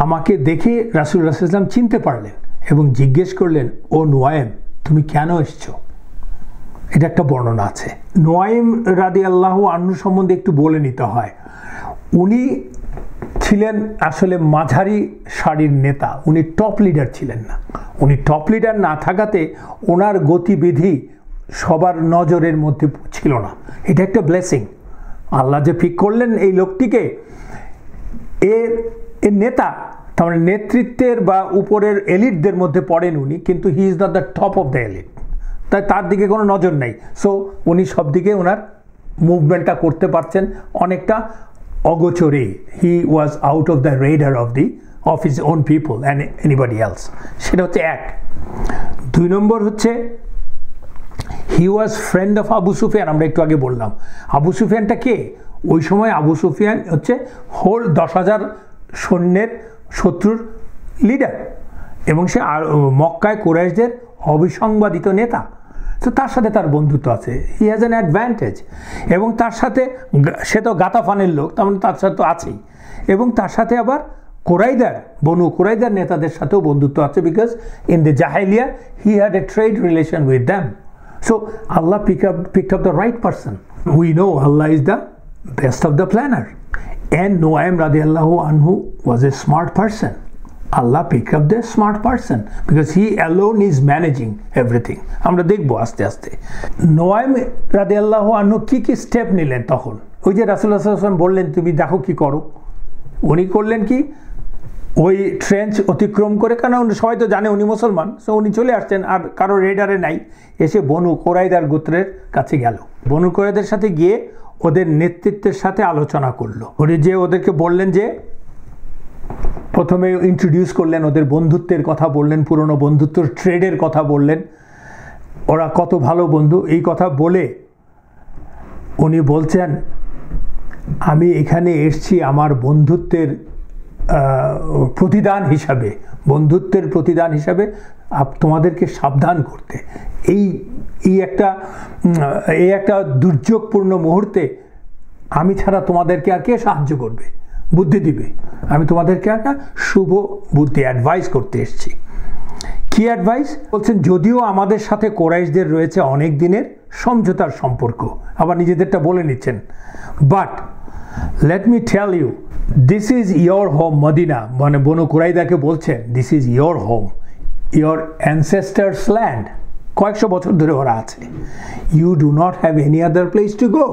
A: আমাকে দেখে রাসূলুল্লাহ সাল্লাল্লাহু আলাইহি ওয়াসাল্লাম চিনতে পারলেন এবং জিজ্ঞেস করলেন, ও নুয়াইম, তুমি কেন এসছো? এটা একটা বর্ণনা আছে। নুয়াইম রাদিয়াল্লাহু আনহু সম্বন্ধে একটু বলে নিতে হয়। উনি ছিলেন আসলে মাঝারি সারির নেতা, উনি টপ লিডার ছিলেন না। উনি টপ লিডার না থাকাতে ওনার গতিবিধি সবার নজরের মধ্যে ছিল না। এটা একটা ব্লেসিং। আল্লাহ যে পিক করলেন এই লোকটিকে, এর নেতা, তার মানে নেতৃত্বের বা উপরের এলিটদের মধ্যে পড়েন উনি, কিন্তু he is not the top of the elite, তাই তার দিকে কোনো নজর নেই। সো উনি সব দিকে ওনার মুভমেন্টটা করতে পারছেন অনেকটা অগোচরে। He was out of the radar of his own people and anybody else. সেটা হচ্ছে এক। দুই নম্বর হচ্ছে he was friend of Abu Sufyan. আমরা একটু আগে বললাম আবু সুফিয়ানটা কে? ওই সময় আবু সুফিয়ান হচ্ছে হোল 10,000 সৈন্যের শত্রুর লিডার, এবং সে মক্কায় কুরাইশদের অবিসংবাদিত নেতা। তো তার সাথে তার বন্ধুত্ব আছে, হি হ্যাজ অ্যান অ্যাডভান্টেজ। এবং তার সাথে সে তো গাতাফানের লোক, তার মানে তার সাথে তো আছেই। এবং তার সাথে আবার বনু কুরাইদার নেতাদের সাথেও বন্ধুত্ব আছে, বিকজ ইন দ্য জাহেলিয়া he had a trade relation with them. So আল্লাহ picked up the right person. We know Allah is the best of the planner. And Nuaym radiallahu anhu was a smart person. Allah picked up the smart person because he alone is managing everything. আমরা দেখবো আস্তে আস্তে নুয়াইম রাদিয়াল্লাহু আনহু কি step নিলেন তখন। ওই যে রাসূলুল্লাহ সাল্লাল্লাহু আলাইহি ওয়াসাল্লাম বললেন তুমি দেখো কি করো, উনি করলেন কি, ওই ট্রেঞ্চ অতিক্রম করে, কারণ সবাই তো জানে উনি মুসলমান, সো উনি চলে আসছেন, আর কারো রেডারে নাই, এসে বনু কুরাইদার গোত্রের কাছে গেল। বনু কুরাইদার সাথে গিয়ে ওদের নেতৃত্বের সাথে আলোচনা করলো। উনি যে ওদেরকে বললেন, যে প্রথমে ইন্ট্রোডিউস করলেন, ওদের বন্ধুত্বের কথা বললেন, পুরনো বন্ধুত্ব, ট্রেডের কথা বললেন, ওরা কত ভালো বন্ধু। এই কথা বলে উনি বলছেন, আমি এখানে এসছি আমার বন্ধুত্বের প্রতিদান হিসাবে, বন্ধুত্বের প্রতিদান হিসাবে তোমাদেরকে সাবধান করতে। এই একটা দুর্যোগপূর্ণ মুহূর্তে আমি ছাড়া তোমাদেরকে আর কে সাহায্য করবে, বুদ্ধি দিবে? আমি তোমাদেরকে একটা শুভ বুদ্ধি অ্যাডভাইস করতে এসেছি। কি অ্যাডভাইস বলছেন? যদিও আমাদের সাথে কোরাইশদের রয়েছে অনেক দিনের সমঝোতার সম্পর্ক, আবার নিজেদেরটা বলে নিচ্ছেন, but let me tell you this is your home Medina. মানে বনু কুরাইদাকে বলছেন this is your home, your ancestors land. কয়েকশো বছর ধরে ওরা আছে। You do not have any other place to go,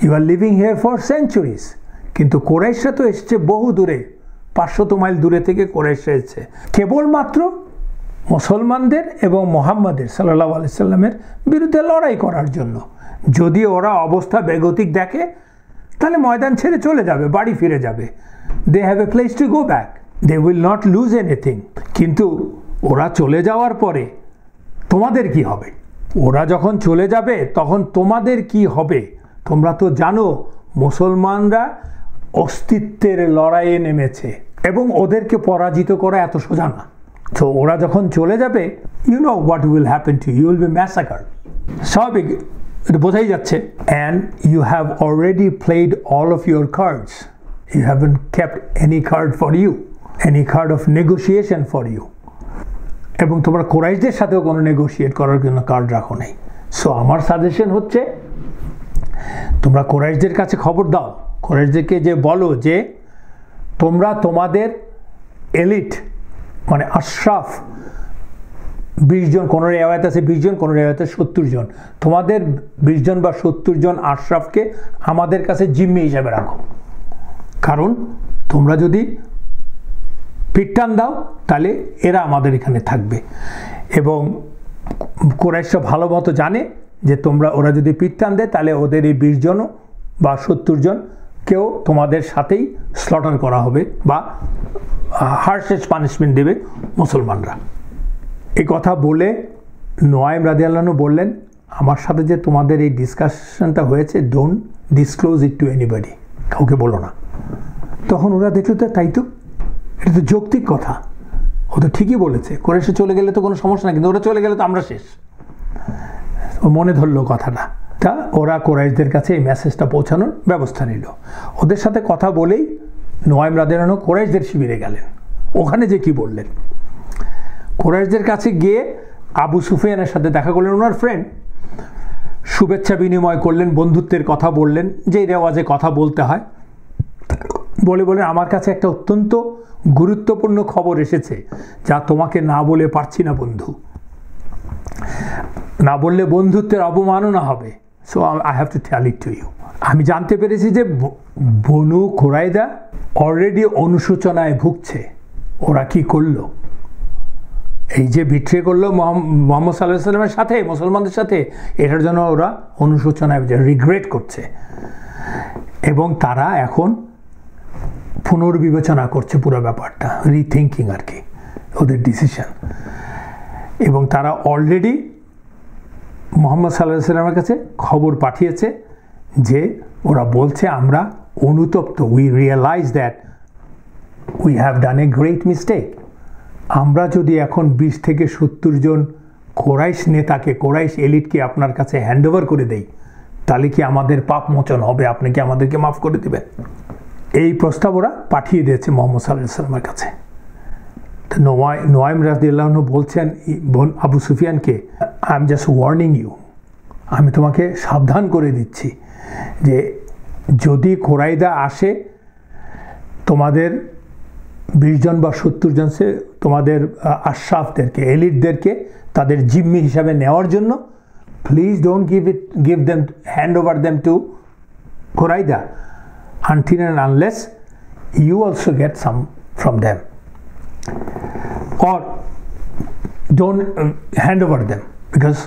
A: you are living here for centuries. কিন্তু কোরাইশরা তো এসছে বহু দূরে, 500 মাইল দূরে থেকে কোরাইশরা এসছে কেবলমাত্র মুসলমানদের এবং মোহাম্মদের সাল্লাল্লাহু আলাইহি সাল্লামের বিরুদ্ধে লড়াই করার জন্য। যদি ওরা অবস্থা বেগতিক দেখে তাহলে ময়দান ছেড়ে চলে যাবে, বাড়ি ফিরে যাবে। They have a place to go back, they will not lose anything. কিন্তু ওরা চলে যাওয়ার পরে তোমাদের কি হবে? ওরা যখন চলে যাবে তখন তোমাদের কি হবে? তোমরা তো জানো মুসলমানরা অস্তিত্বের লড়াইয়ে নেমেছে এবং ওদেরকে পরাজিত করা এত সোজা না। তো ওরা যখন চলে যাবে, you know what will happen to you, will be massacred. স্বাভাবিক, এটা বোঝাই যাচ্ছে। And you have already played all of your cards, you haven't kept any card for you, any card of negotiation for you. এবং তোমরা কোরাইশদের সাথেও কোনো negotiate করার জন্য কার্ড রাখো নাই। সো আমার সাজেশন হচ্ছে তোমরা কোরাইশদের কাছে খবর দাও, কোরাইশদেরকে যে বলো যে তোমরা তোমাদের এলিট মানে আশরাফ 20 জন, কোনো রেওয়ায়ত আছে 20 জন, কোনো রেওয়ায়তে 70 জন, তোমাদের 20 জন বা 70 জন আশরাফকে আমাদের কাছে জিম্মি হিসাবে রাখো। কারণ তোমরা যদি পিটটান দাও তাহলে এরা আমাদের এখানে থাকবে। এবং কোরাইশরা ভালো মতো জানে যে ওরা যদি পিটটান দেয় তাহলে ওদের এই 20 জন বা 70 জন কেউ তোমাদের সাথেই স্লটার করা হবে বা হার্শেস্ট পানিশমেন্ট দেবে মুসলমানরা। এই কথা বলে নুয়াইম রাদিয়াল্লাহু আনহু বললেন, আমার সাথে যে তোমাদের এই ডিসকাশনটা হয়েছে, don't disclose it two anybody, কাউকে বলো না। তখন ওরা দেখলো তো তাই তো, এটা তো যৌক্তিক কথা, ও তো ঠিকই বলেছে, কোরাইশে চলে গেলে তো কোনো সমস্যা না, কিন্তু ওরা চলে গেলে তো আমরা শেষ। ও মনে ধরলো কথাটা, তা ওরা কোরাইশদের কাছে এই মেসেজটা পৌঁছানোর ব্যবস্থা নিল। ওদের সাথে কথা বলেই নুয়াইম রাদিয়াল্লাহু আনহু কোরাইশদের শিবিরে গেলেন। ওখানে যে কি বললেন, কোরাইশদের কাছে গিয়ে আবু সুফিয়ানের সাথে দেখা করলেন, ওনার ফ্রেন্ড, শুভেচ্ছা বিনিময় করলেন, বন্ধুত্বের কথা বললেন, যে রেওয়াজে কথা বলতে হয়। বলেন আমার কাছে একটা অত্যন্ত গুরুত্বপূর্ণ খবর এসেছে যা তোমাকে না বলে পারছি না বন্ধু, না বললে বন্ধুত্বের অবমাননা হবে। So I have to tell it to you. আমি জানতে পেরেছি যে বনু কুরাইদা অলরেডি অনুশোচনায় ভুগছে। ওরা কি করলো? এই যে বিট্রে করলো মুহাম্মদ সাল্লাল্লাহু আলাইহি সাল্লামের সাথে, মুসলমানদের সাথে, এটার জন্য ওরা অনুশোচনায় রিগ্রেট করছে এবং তারা এখন পুনর্বিবেচনা করছে পুরো ব্যাপারটা, রিথিঙ্কিং আর কি ওদের ডিসিশন। এবং তারা অলরেডি মুহাম্মদ সাল্লাল্লাহু আলাইহি সাল্লামের কাছে খবর পাঠিয়েছে যে ওরা বলছে আমরা অনুতপ্ত, we realise that we have done a great mistake. আমরা যদি এখন 20 থেকে 70 জন কোরাইশ নেতাকে, কোরাইশ এলিটকে আপনার কাছে হ্যান্ড ওভার করে দেই, তাহলে কি আমাদের পাপ মোচন হবে? আপনি কি আমাদেরকে মাফ করে দেবেন? এই প্রস্তাব ওরা পাঠিয়ে দিয়েছে মুহাম্মদ সাল্লাল্লাহু আলাইহি সাল্লামের কাছে। তো নুয়াইম রাদিয়াল্লাহু আনহু বলছেন আবু সুফিয়ানকে, I am just warning you, আমি তোমাকে সাবধান করে দিচ্ছি যে যদি কোরাইদা আসে তোমাদের 20 জন বা 70 জন সে তোমাদের আশরাফদেরকে, এলিটদেরকে তাদের জিম্মি হিসাবে নেওয়ার জন্য, please don't give them, hand over them to কোরাইদা until and unless you also get some from them, or don't hand over them because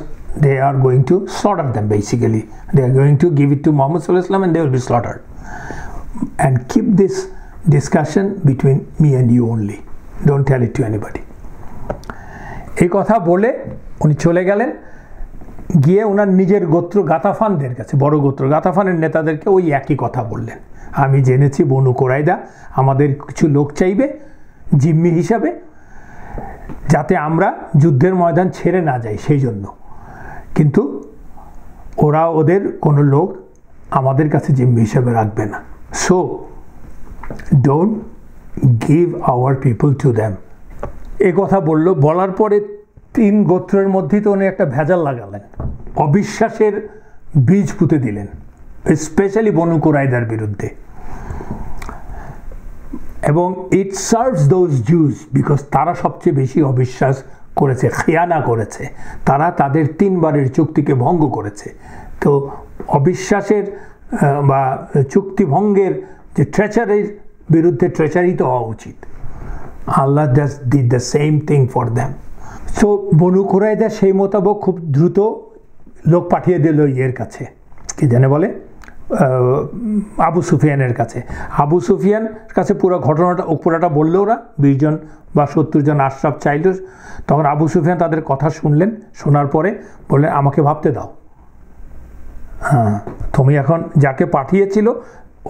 A: they are going to slaughter them. Basically they are going to give it to Muhammad sallallahu alaihi wasallam and they will be slaughtered, and keep this discussion between me and you only, don't tell it to anybody. এই কথা বলে উনি চলে গেলেন, গিয়ে ওনার নিজের গোত্র গাতাফানদের কাছে, বড় গোত্র গাতাফানের নেতাদেরকে ওই একই কথা বললেন। আমি জেনেছি বনু কোরাইদা আমাদের কিছু লোক চাইবে জিম্মি হিসাবে, যাতে আমরা যুদ্ধের ময়দান ছেড়ে না যাই সেই জন্য, কিন্তু ওরা ওদের কোনো লোক আমাদের কাছে জিম্মি হিসাবে রাখবে না। So don't give our people to them. এ কথা বললো, বলার পরে 3 গোত্রের মধ্যেই তো উনি একটা ভেজাল লাগালেন, অবিশ্বাসের বীজ পুঁতে দিলেন, স্পেশালি বনু কুরাইদার বিরুদ্ধে। এবং ইট সার্ভস দোজ জুস বিকজ তারা সবচেয়ে বেশি অবিশ্বাস করেছে, খিয়ানা করেছে, তারা তাদের 3 বারের চুক্তিকে ভঙ্গ করেছে। তো অবিশ্বাসের বা চুক্তি ভঙ্গের যে ট্রেচারির বিরুদ্ধে ট্রেচারি তো হওয়া উচিত। আল্লাহ just did the same thing for them. So Banu Qurayza সেই মোতাবেক খুব দ্রুত লোক পাঠিয়ে দিল ইয়ের কাছে, কি জানে বলে, আবু সুফিয়ানের কাছে। আবু সুফিয়ান কাছে পুরো ঘটনাটা পুরাটা বললো ওরা, 20 জন বা 70 জন আশরাফ চাইল। তখন আবু সুফিয়ান তাদের কথা শুনলেন, শোনার পরে বললেন আমাকে ভাবতে দাও। হ্যাঁ, তুমি এখন যাকে পাঠিয়েছিল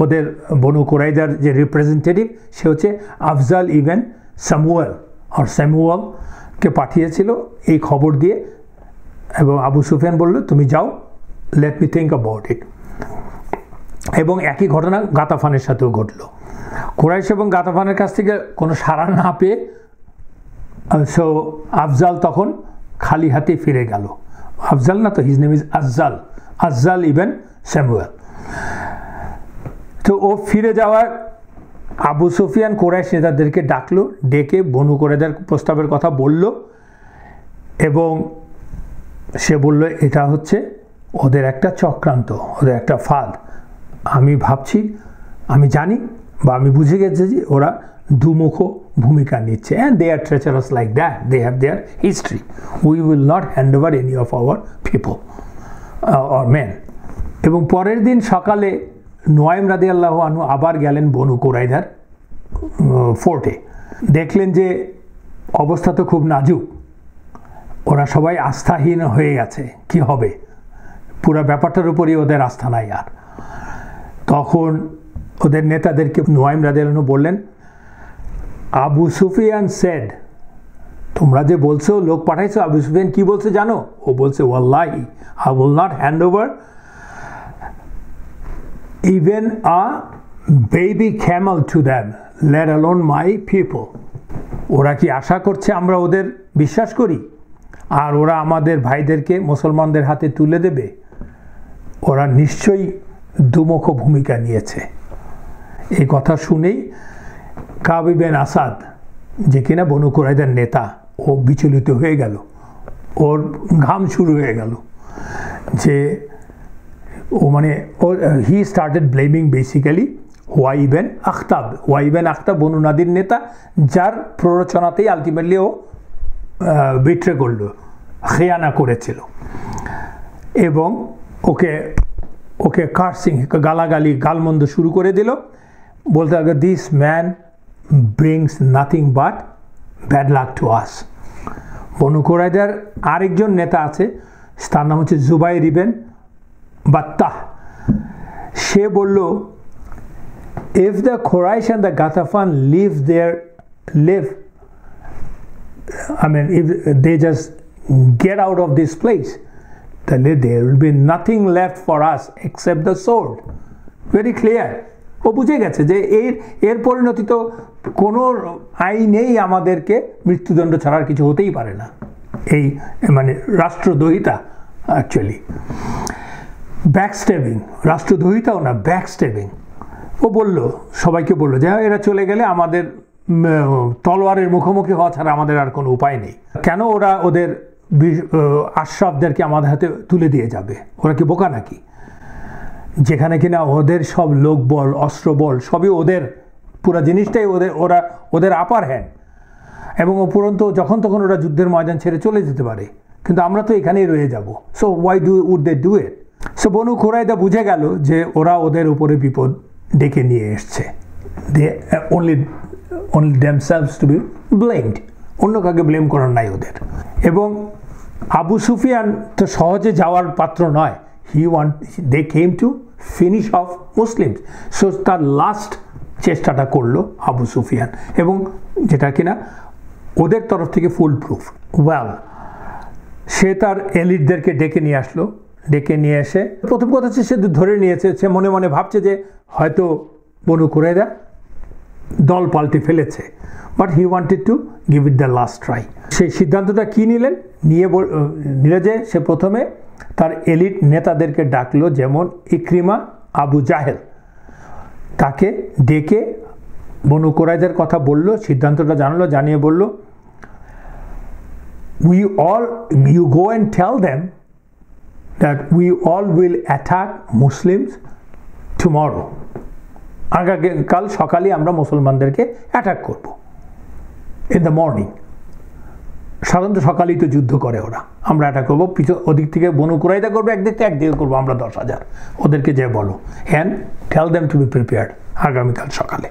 A: ওদের বনু কুরাইদার যে রিপ্রেজেন্টেটিভ, সে হচ্ছে আফজাল ইবেন স্যামুয়েলকে পাঠিয়েছিল এই খবর দিয়ে। এবং আবু সুফিয়ান বলল তুমি যাও, let me think about it. এবং একই ঘটনা গাতাফানের সাথেও ঘটল। কুরাইশ এবং গাতাফানের কাছ থেকে কোনো সাড়া না পেয়ে সো আফজাল তখন খালি হাতে ফিরে গেল। আফজাল না তো, his name is Afzal ibn Samuel. তো ও ফিরে যাওয়ার আবু সুফিয়ান কুরাইশ নেতাদেরকে ডাকলো, ডেকে বনু কুরাইদার প্রস্তাবের কথা বলল। এবং সে বলল এটা হচ্ছে ওদের একটা চক্রান্ত, ওদের একটা ফাঁদ। আমি ভাবছি, আমি জানি বা আমি বুঝে গেছি যে ওরা দুমুখ ভূমিকা নিচ্ছে, and they are treacherous like that, they have their history, we will not hand over any of our people or men. এবং পরের দিন সকালে নুয়াইম রাদিয়াল্লাহু আনহু আবার গেলেন বনু কুরাইদার ফোর্টে। দেখলেন যে অবস্থা তো খুব নাজুক, ওরা সবাই আস্থাহীন হয়ে গেছে, কি হবে, পুরো ব্যাপারটার উপরই ওদের আস্থা নাই আর। তখন ওদের নেতাদেরকে নুয়াইম রাদিয়াল্লাহু আনহু বললেন, আবু সুফিয়ান সেড, তোমরা যে বলছো লোক পাঠাইছো, আবু সুফিয়ান কি বলছে জানো? ও বলছে ওয়াল্লাহি I will not hand over even a baby camel to them, let alone my people. ওরা কি আশা করছে আমরা ওদের বিশ্বাস করি আর ওরা আমাদের ভাইদেরকে মুসলমানদের হাতে তুলে দেবে? ওরা নিশ্চয়ই দুমুখ ভূমিকা নিয়েছে। এই কথা শুনেই কাব ইবনে আসাদ, যে কিনা বনু কুরাইদার নেতা, ও বিচলিত হয়ে গেল, ওর ঘাম শুরু হয়ে গেল। যে ও মানে he started blaming basically Huyayy ibn Akhtab. Huyayy ibn Akhtab Banu Nadir নেতা, যার প্ররোচনাতেই আলটিমেটলি ও বিট্রে করল, খেয়ানা করেছিল। এবং ওকে ওকে কার্সিং, গালাগালি গালমন্দ শুরু করে দিল, বলতে হবে this man brings nothing but bad luck to us. Banu কুরাইদার আরেকজন নেতা আছে, তার নাম হচ্ছে জুবাইর ইবেন বাত্তাহ। সে বলল, if the Quraysh and the Ghatafan live, I mean if they just get out of this place, then there will be nothing left for us except the sword. Very clear. ও বুঝে গেছে যে এর পরিণতি তো কোনো আইনেই আমাদেরকে মৃত্যুদণ্ড ছাড়ার কিছু হতেই পারে না। এই মানে রাষ্ট্রদ্রোহিতা, অ্যাকচুয়ালি ব্যাকস্টেবিং, রাষ্ট্রদ্রোহিতাও না, ব্যাকস্টেবিং। ও বলল, সবাইকে বলল যে এরা চলে গেলে আমাদের তলোয়ারের মুখোমুখি হওয়া ছাড়া আমাদের আর কোনো উপায় নেই। কেন ওরা ওদের আশরাফদেরকে আমাদের হাতে তুলে দিয়ে যাবে? ওরা কি বোকা নাকি? যেখানে কিনা ওদের সব লোকবল, অস্ত্রবল সবই ওদের, পুরো জিনিসটাই ওদের আপার হ্যান্ড। এবং উপরন্তু যখন তখন ওরা যুদ্ধের ময়দান ছেড়ে চলে যেতে পারে, কিন্তু আমরা তো এখানেই রয়ে যাব। So why would they do it? So Banu Qurayza বুঝে গেল যে ওরা ওদের উপরে বিপদ ডেকে নিয়ে এসছে। দে only themselves to be blamed, অন্য কাউকে ব্লেম করার নাই ওদের। এবং আবু সুফিয়ান তো সহজে যাওয়ার পাত্র নয়। They came to finish of Muslims. So তার লাস্ট চেষ্টাটা করলো আবু সুফিয়ান, এবং যেটা কিনা ওদের তরফ থেকে ফুল প্রুফ। ওয়েল, সে তার এলিটদেরকে ডেকে নিয়ে আসলো, ডেকে নিয়ে এসে প্রথম কথা হচ্ছে সে ধরে নিয়েছে, সে মনে মনে ভাবছে যে হয়তো বনু কুরাইজা দল পাল্টে ফেলেছে, but he wanted to give it the last try. সেই সিদ্ধান্তটা কী নিলেন, নিলে যে সে প্রথমে তার এলিট নেতাদেরকে ডাকলো, যেমন ইকরিমা, আবু জাহেল, তাকে ডেকে বনু কুরাইজার কথা বলল, সিদ্ধান্তটা জানালো, জানিয়ে বলল, you go and tell them that we all will attack Muslims tomorrow. আগামীকাল সকালে আমরা মুসলমানদেরকে অ্যাটাক করব in the morning. সাধারণত সকালেই তো যুদ্ধ করে ওরা, আমরা অ্যাটাক করবো, ওদিক থেকে বনু কুরাইজা করবো একদিকে করবো আমরা 10,000, ওদেরকে যে বলো, and tell them to be prepared আগামীকাল সকালে,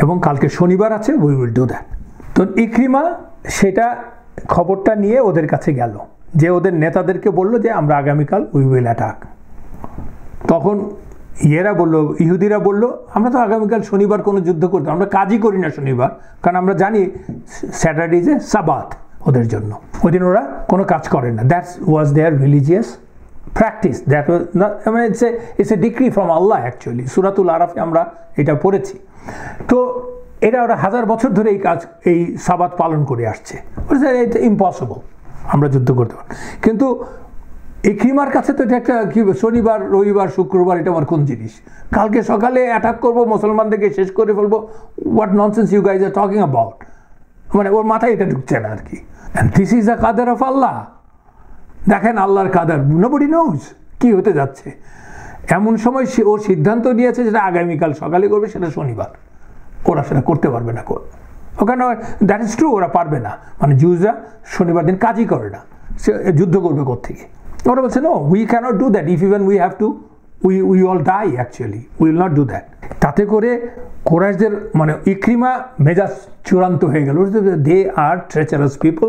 A: এবং কালকে শনিবার আছে, we will do that. তো ইকরিমা সেটা খবরটা নিয়ে ওদের কাছে গেল, যে ওদের নেতাদেরকে বলল যে আমরা আগামীকাল উই উইল অ্যাটাক। তখন ইয়েরা বললো, ইহুদিরা বলল, আমরা তো আগামীকাল শনিবার কোনো যুদ্ধ করতে, আমরা কাজই করি না শনিবার, কারণ আমরা জানি স্যাটারডে যে সাবাত ওদের জন্য, ওই দিন ওরা কোনো কাজ করে না। That's was their religious practice, that was not, মানে it's a decree from Allah actually. সূরাতুল আরাফে আমরা এটা পড়েছি। তো এটা ওরা 1000 বছর ধরে এই সাবাত পালন করে আসছে। ইটস ইম্পসিবল আমরা যুদ্ধ করতে পারি, কিন্তু ইকরিমার কাছে তো এটা একটা কি, শনিবার রবিবার শুক্রবার এটা আমার কোন জিনিস, কালকে সকালে অ্যাটাক করবো, মুসলমানদেরকে শেষ করে ফেলবো, what nonsense you guys are talking about, মানে ওর মাথায় এটা ঢুকছে না আর কি। অ্যান্ড দিস ইজ দ্য কাদার অফ আল্লাহ। দেখেন আল্লাহর কাদার, নোবডি নোজ কি হতে যাচ্ছে। এমন সময় ও সিদ্ধান্ত নিয়েছে যেটা আগামীকাল সকালে করবে, সেটা শনিবার, ওরা সেটা করতে পারবে না। ওখানে দ্যাট ইজ ট্রু, ওরা পারবে না, মানে জুজরা শনিবার দিন কাজই করে না, সে যুদ্ধ করবে কোত্থেকে। ওরা বলছে no, we cannot do that, if even we have to, we all die actually, we will not do that. তাতে করে কোরাইশদের মানে ইকরিমা মেজাজ চূড়ান্ত হয়ে গেল, দে আর ট্রেচারাস পিপল,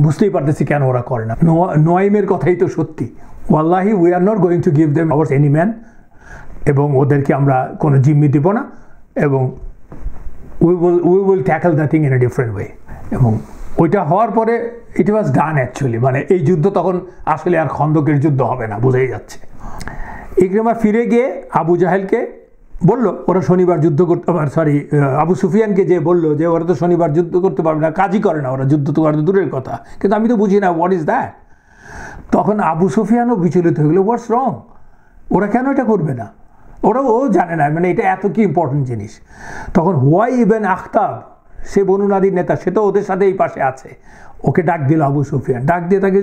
A: বুঝতেই পারতেছি কেন ওরা করে না। নোয়াইমের কথাই তো সত্যি, ওয়াল্লাহি we are not going to give them our any man, এবং ওদেরকে আমরা কোনো জিম্মি দিব না, এবং we will tackle the thing in a different way. এবং ওইটা হওয়ার পরে ইট ওয়াজ ডান অ্যাকচুয়ালি, মানে এই যুদ্ধ তখন আসলে আর খন্দকের যুদ্ধ হবে না, বোঝাই যাচ্ছে। ইকরিমা ফিরে গিয়ে আবু জাহেলকে বলল ওরা শনিবার যুদ্ধ করতে, সরি আবু সুফিয়ানকে যে বললো যে ওরা তো শনিবার যুদ্ধ করতে পারবে না, কাজই করে না ওরা, যুদ্ধ তো করা দূরের কথা, কিন্তু আমি তো বুঝি না হোয়াট ইজ দ্যাট। তখন আবু সুফিয়ানও বিচলিত হয়ে গেলো, হোয়াটস রং, ওরা কেন এটা করবে না, ও জানে না, মানে এটা এত কি ইম্পর্টেন্ট জিনিস। তখন হুয়াই ইবনে আখতাব, সে বনু নাদির নেতা, সে তো ওদের সাথে এই পাশে আছে, ওকে ডাক দিল আবু সুফিয়ান, ডাক দিয়ে তাকে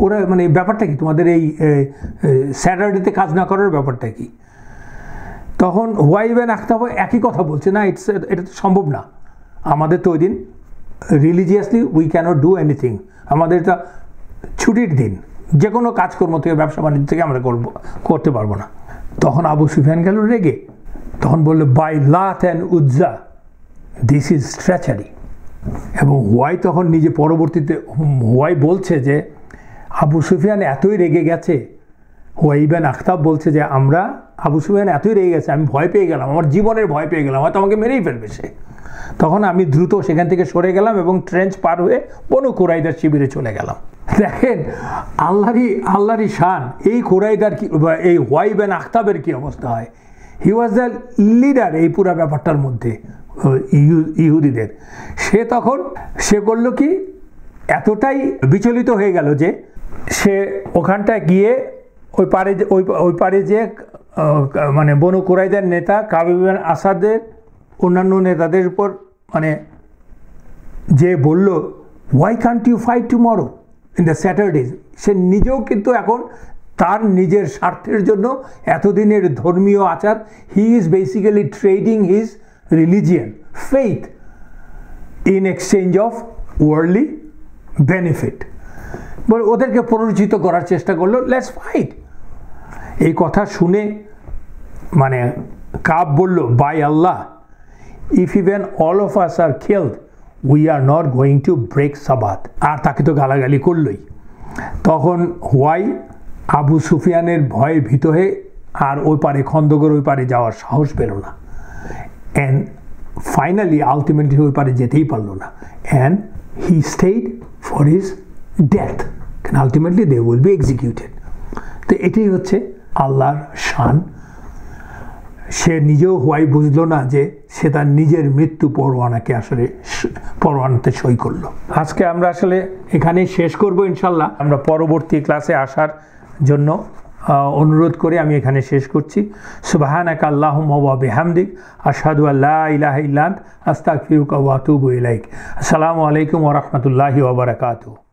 A: ওরা মানে ব্যাপারটা কি, তোমাদের এই স্যাটারডেতে কাজ না করার ব্যাপারটা কি। তখন হুয়াই ইবনে আখতাব একই কথা বলছে, না এটা তো সম্ভব না, আমাদের তো ওই দিন religiously we cannot do anything, আমাদের এটা ছুটির দিন, যে কোনো কাজকর্ম থেকে ব্যবসা বাণিজ্য থেকে আমরা করতে পারবো না। তখন আবু সুফিয়ান গেল রেগে, তখন বললো বাই লাত অ্যান্ড উজ্জা দিস ইজ ট্র্যাচারি। এবং হুয়াই তখন নিজে পরবর্তীতে হুয়াই বলছে যে আবু সুফিয়ান এতই রেগে গেছে, হুয়াই ইবনে আখতাব বলছে যে আবু সুফিয়ান এতই রেগে গেছে, আমি ভয় পেয়ে গেলাম, আমার জীবনের ভয় পেয়ে গেলাম, হয়তো আমাকে মেরেই ফেলবে সে। তখন আমি দ্রুত সেখান থেকে সরে গেলাম এবং ট্রেঞ্চ পার হয়ে বনু কুরাইজার শিবিরে চলে গেলাম। দেখেন আল্লাহরই শান, এই কুরাইজার কি, এই হুয়াই ইবনে আখতাবের কি অবস্থা হয়, হি ওয়াজ দ্য লিডার এই পুরো ব্যাপারটার মধ্যে ইহুদিদের। সে করলো কি, এতটাই বিচলিত হয়ে গেল যে সে ওখানটায় গিয়ে ওই পারে যে মানে বনু কুরাইজার নেতা কাব ইবনে আসাদের অন্যান্য নেতাদের উপর মানে যে বলল why can't you fight tomorrow in the Saturdays, সে নিজেও কিন্তু এখন তার নিজের স্বার্থের জন্য এতদিনের ধর্মীয় আচার, he is basically trading his religion faith in exchange of worldly benefit, বলে ওদেরকে প্ররোচিত করার চেষ্টা করলো, লেটস ফাইট। এই কথা শুনে মানে কাব বলল by Allah, if even all of us are killed we are not going to break Sabbath. আর তাকে তো গালাগালি করলই। তখন হুয়াই আবু সুফিয়ানের ভয়ে ভীত হয়ে আর ওই পারে খন্দকের ওই পারে যাওয়ার সাহস পেল না, অ্যান্ড ফাইনালি আলটিমেটলি ওই পারে যেতেই পারলো না, and he stayed for his death, ultimately they will be executed. তো এটাই হচ্ছে আল্লাহর শান। সে নিজেও হওয়াই বুঝলো না যে সে তার নিজের মৃত্যু পরোয়ানাকে আসলে পরোয়ানাতে সই করলো। আজকে আমরা আসলে এখানেই শেষ করব ইনশাল্লাহ। আমরা পরবর্তী ক্লাসে আসার জন্য অনুরোধ করে আমি এখানে শেষ করছি। সুবহানাকা আল্লাহুম্মা ওয়া বিহামদিক আশহাদু আল্লা ইলাহা ইল্লা আনতা আস্তাগফিরুকা ওয়া আতুবু ইলাইক। আসসালামু আলাইকুম ওয়া রাহমাতুল্লাহি ওয়া বারাকাতুহু।